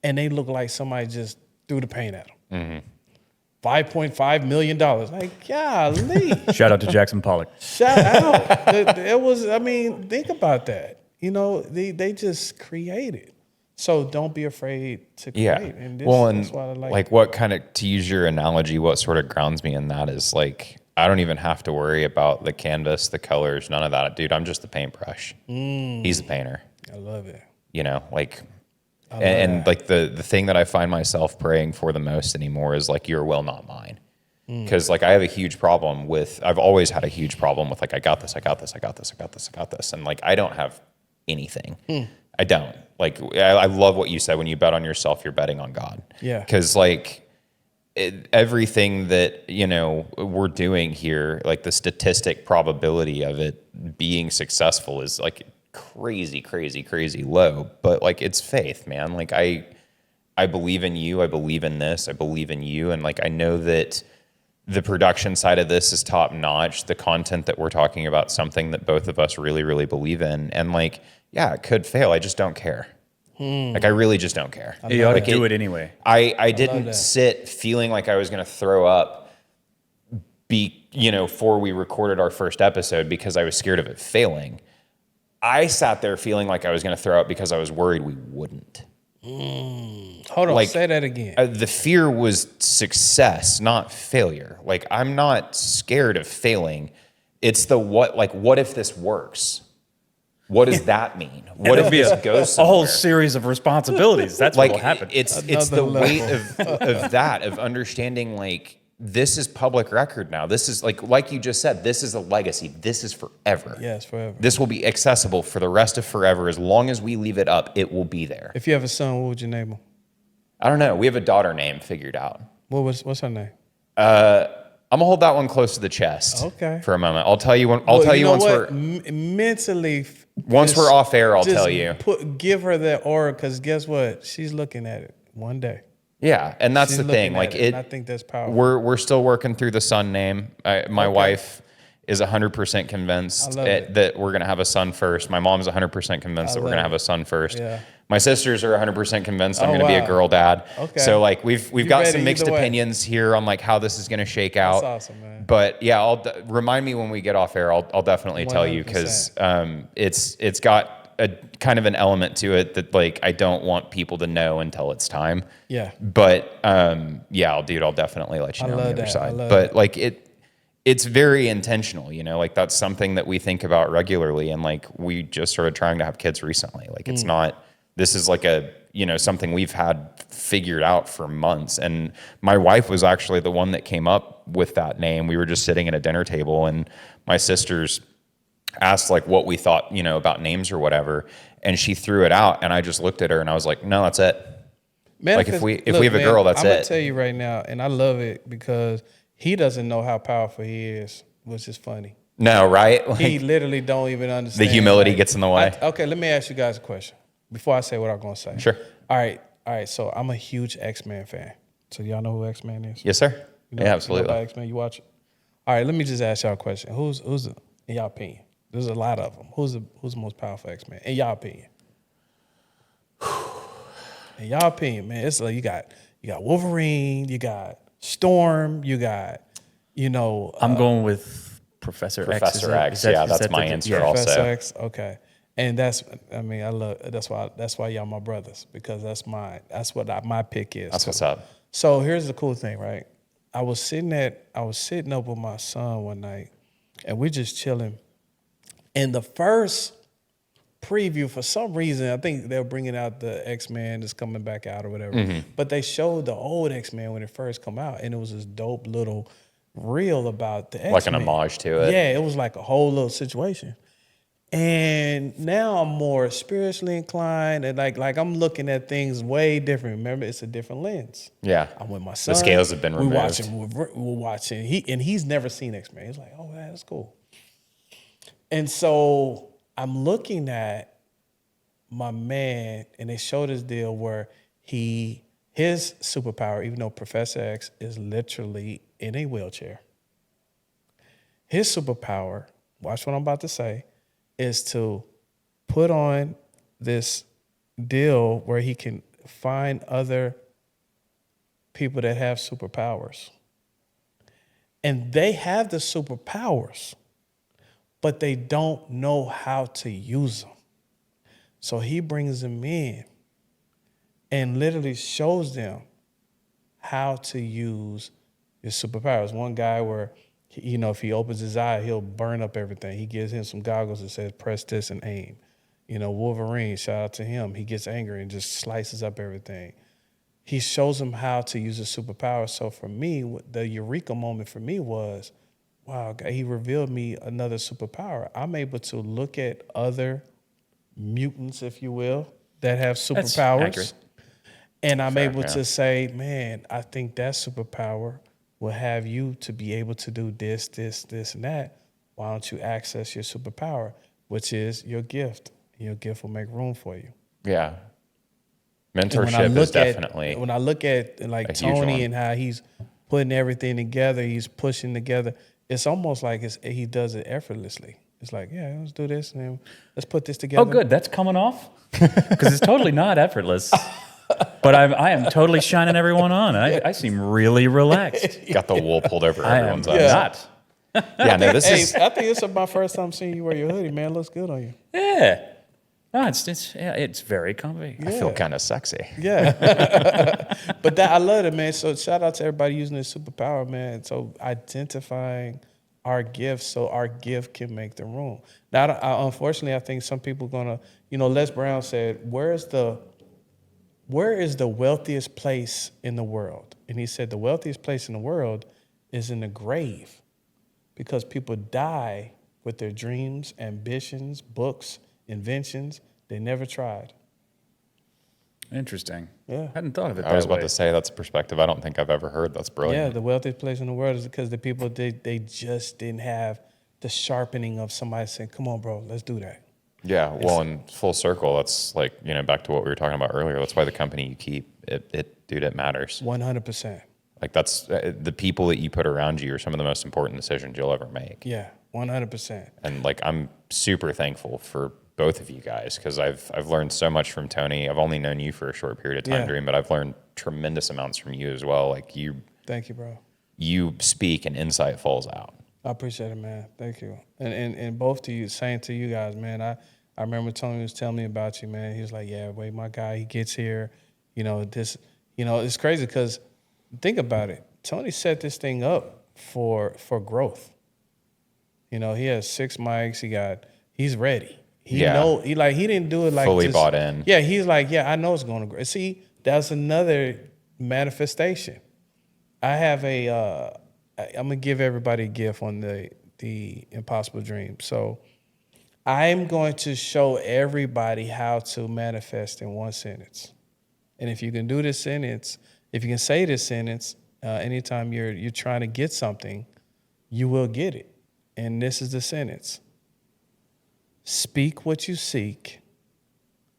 and they look like somebody just threw the paint at them. $5.5 million. Like, golly. Shout out to Jackson Pollock. Shout out. It was, think about that. They just created. So don't be afraid to create. Yeah. And That's what I like what kind of, to use your analogy, what sort of grounds me in that is like, I don't even have to worry about the canvas, the colors, none of that. Dude, I'm just the paintbrush. He's the painter. I love it. And like the thing that I find myself praying for the most anymore is like, your will, not mine. Because like I have a huge problem I've always had a huge problem with like, I got this. And like, I don't have anything. I don't. Like, I love what you said. When you bet on yourself, you're betting on God. Yeah. Because like everything that, we're doing here, like the statistic probability of it being successful is like crazy low. But like, it's faith, man. Like I believe in you. I believe in this. I believe in you. And like, I know that the production side of this is top notch. The content that we're talking about, something that both of us really, really believe in. And like, yeah, it could fail. I just don't care. Like, I really just don't care. You ought to do it anyway. I didn't sit feeling like I was going to throw up before we recorded our first episode because I was scared of it failing. I sat there feeling like I was going to throw up because I was worried we wouldn't. Hold on, say that again. The fear was success, not failure. Like, I'm not scared of failing. It's the what if this works? What does that mean? What if this goes somewhere? A whole series of responsibilities. That's what will happen. It's the weight of that, of understanding like, this is public record now. This is like you just said, this is a legacy. This is forever. Yes, forever. This will be accessible for the rest of forever. As long as we leave it up, it will be there. If you have a son, what would you name him? I don't know. We have a daughter name figured out. What's her name? I'm gonna hold that one close to the chest. Okay. For a moment. I'll tell you when. I'll tell you once we're mentally. Once we're off air, I'll tell you. Give her that aura, because guess what? She's looking at it one day. Yeah, and that's She's the thing. Like it. I think that's powerful. We're still working through the son name. My wife is 100% convinced love it. that we're going to have a son first. My mom's 100% convinced that we're going to have a son first. Yeah. My sisters are 100% convinced I'm Oh, going to be a wow. girl dad. Okay. So like we've You got ready some mixed either way. opinions here on like how this is going to shake out. That's awesome, man. But yeah, remind me when we get off air. I'll definitely tell you, because it's got a kind of an element to it that like I don't want people to know until it's time. Yeah. But yeah, I'll definitely let you know on the love other that. side. I love But that. like it's very intentional, you know, like that's something that we think about regularly. And like we just started trying to have kids recently. Like it's not, this is like a, you know, something we've had figured out for months. And my wife was actually the one that came up with that name. We were just sitting at a dinner table and my sisters asked like what we thought, you know, about names or whatever. And she threw it out and I just looked at her and I was like, no, that's it. Man, Like if we have a girl, that's I'm gonna it. tell you right now, and I love it because he doesn't know how powerful he is, which is funny. No, right? Like, He literally don't even understand. the humility gets in the way. Okay, let me ask you guys a question before I say what I'm gonna say. Sure. All right. So I'm a huge X-Men fan. So y'all know who X-Men is? Yes, sir. You know, Yeah, you know absolutely. about X-Men, you watch it? All right, let me just ask y'all a question. Who's in y'all opinion? There's a lot of them. Who's the most powerful X-Men in y'all opinion? In y'all opinion, man, it's like you got Wolverine, you got Storm, you got, you know, I'm going with Professor X. Professor X, yeah, that's my answer also. Professor X. Okay, and that's why y'all my brothers, because that's what my pick is. That's what's up. So here's the cool thing, right? I was sitting up with my son one night, and we're just chilling. And the first preview, for some reason, I think they're bringing out the X-Men that's coming back out or whatever. Mm-hmm. But they showed the old X-Men when it first come out, and it was this dope little reel about the X-Men. Like an homage to it. Yeah, it was like a whole little situation. And now I'm more spiritually inclined, and like I'm looking at things way different. Remember, it's a different lens. Yeah. I'm with my son. The scales have been removed. We're watching. He's never seen X-Men. He's like, oh, man, that's cool. And so I'm looking at my man, and they showed this deal where his superpower, even though Professor X is literally in a wheelchair, his superpower, watch what I'm about to say, is to put on this deal where he can find other people that have superpowers. And they have the superpowers, but they don't know how to use them. So he brings them in and literally shows them how to use his superpowers. One guy where, you know, if he opens his eye, he'll burn up everything. He gives him some goggles that says, press this and aim. You know, Wolverine, shout out to him. He gets angry and just slices up everything. He shows him how to use his superpower. So for me, the eureka moment for me was, wow, God, he revealed me another superpower. I'm able to look at other mutants, if you will, that have That's superpowers. accurate. And I'm able yeah. to say, man, I think that superpower will have you to be able to do this, this, this, and that. Why don't you access your superpower, which is your gift? Your gift will make room for you. Yeah. And Mentorship is definitely when I look at like a huge Tony one. and how he's putting everything together, he's pushing together. It's almost like he does it effortlessly. It's like, yeah, let's do this and then let's put this together. Oh, good. That's coming off because it's totally not effortless. But I am totally shining everyone on. I seem really relaxed. got the wool pulled over I am everyone's eyes. not. Yeah, no, this Hey, is I think it's my first time seeing you wear your hoodie, man. It looks good on you. Yeah. No, it's very comfy. I feel kind of sexy. Yeah. But I love it, man. So shout out to everybody using this superpower, man. So identifying our gifts so our gift can make the room. Now, unfortunately, I think some people gonna, you know, Les Brown said, where is the wealthiest place in the world? And he said the wealthiest place in the world is in the grave, because people die with their dreams, ambitions, books, inventions they never tried. Interesting. Yeah. Hadn't thought of it that I was about way. to say that's a perspective I don't think I've ever heard. That's Yeah, brilliant. the wealthiest place in the world is because the people, they just didn't have the sharpening of somebody saying, come on, bro, let's do that. Yeah, well, in full circle, that's like, you know, back to what we were talking about earlier. That's why the company you keep, it matters. 100%. Like that's the people that you put around you are some of the most important decisions you'll ever make. Yeah. 100%. And like, I'm super thankful for both of you guys, because I've learned so much from Tony. I've only known you for a short period of time, Yeah. Dream, but I've learned tremendous amounts from you as well. Like, Thank you, bro. you speak and insight falls out. I appreciate it, man. Thank you. And both to you, same to you guys, man. I remember Tony was telling me about you, man. He was like, yeah, wait, my guy, he gets here, it's crazy because think about it. Tony set this thing up for growth. He has 6 mics. He's ready. He didn't do it like Fully just, bought in. Yeah, he's like, yeah, I know it's going to grow. See, that's another manifestation. I have I'm gonna give everybody a gift on the impossible dream. So I'm going to show everybody how to manifest in one sentence. And if you can do this sentence, if you can say this sentence, anytime you're trying to get something, you will get it. And this is the sentence: speak what you seek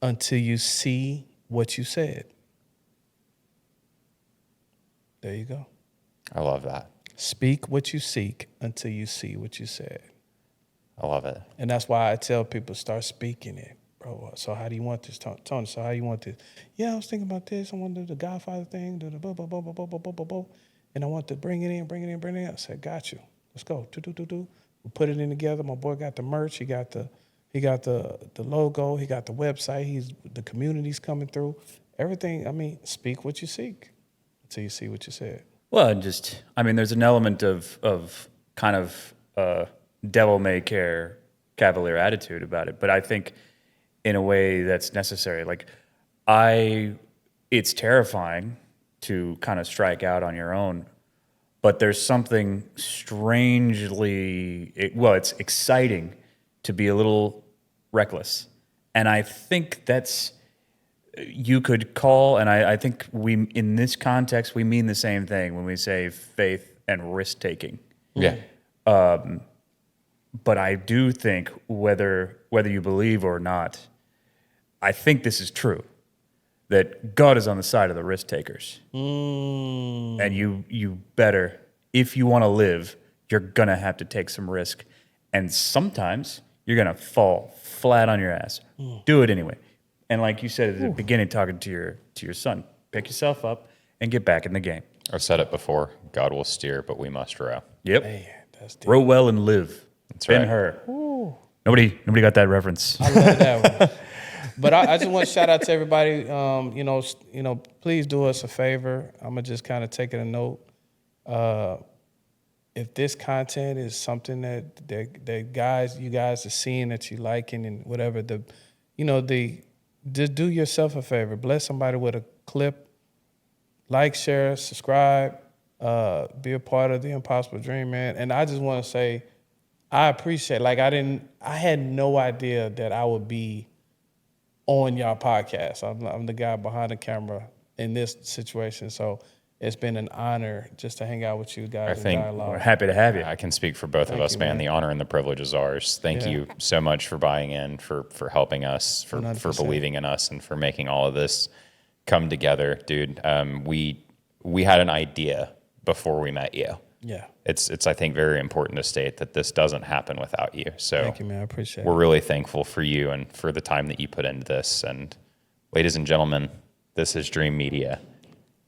until you see what you said. There you go. I love that. Speak what you seek until you see what you said. I love it. And that's why I tell people, start speaking it, bro. So how do you want this, Tony? So how you want this? Yeah, I was thinking about this. I want to do the Godfather thing, do the blah, blah, blah, blah, blah, blah, blah, blah, blah. And I want to bring it in. I said, got you. Let's go. Do. We put it in together. My boy got the merch. He got the logo. He got the website. The community's coming through. Everything. Speak what you seek until you see what you said. Well, and there's an element of kind of devil may care, cavalier attitude about it. But I think in a way that's necessary. Like, it's terrifying to kind of strike out on your own, but there's something it's exciting to be a little reckless. And I think you could call, and I think in this context, we mean the same thing when we say faith and risk-taking. Yeah. But I do think whether you believe or not, I think this is true, that God is on the side of the risk takers. And you better, if you want to live, you're going to have to take some risk. And sometimes you're going to fall flat on your ass. Do it anyway. And like you said at the beginning, talking to your son, pick yourself up and get back in the game. I've said it before, God will steer, but we must row. Yep. Man, that's deep. Row well and live. That's Ben right. Hur. Nobody got that reference. I love that one. But I just want to shout out to everybody. Please do us a favor. I'm gonna just kind of take it a note. If this content is something that you guys are seeing that you liking and whatever, just do yourself a favor. Bless somebody with a clip. Like, share, subscribe. Be a part of the Impossible Dream, man. And I just want to say, I appreciate. I had no idea that I would be on y'all podcast. I'm the guy behind the camera in this situation, so it's been an honor just to hang out with you guys. I think We're happy to have you. I can speak for both of us, man. The honor and the privilege is ours. Thank you so much for buying in, for helping us, for 100%. believing in us, and for making all of this come together, dude. We had an idea before we met you. Yeah. It's I think very important to state that this doesn't happen without you. So Thank you, man. I appreciate we're it. really thankful for you and for the time that you put into this. And ladies and gentlemen, this is Dream Media.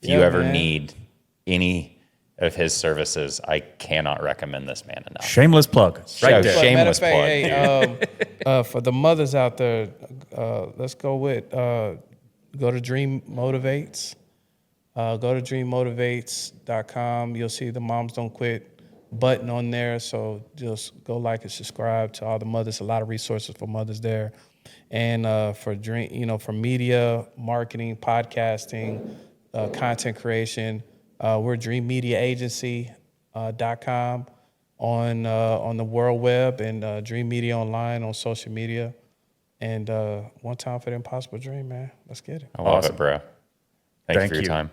If you ever need any of his services, I cannot recommend this man enough. Shameless plug. Right there. Shameless plug. Hey, for the mothers out there, let's go to Dream Motivates. Go to dreammotivates.com. You'll see the Moms Don't Quit button on there. So just go like and subscribe to all the mothers. A lot of resources for mothers there. And for for media, marketing, podcasting, content creation, we're Dream Media Agency.com on the World Web, and Dream Media Online on social media. And one time for the Impossible Dream, man. Let's get it. I love it, bro. Thank you for your you. time.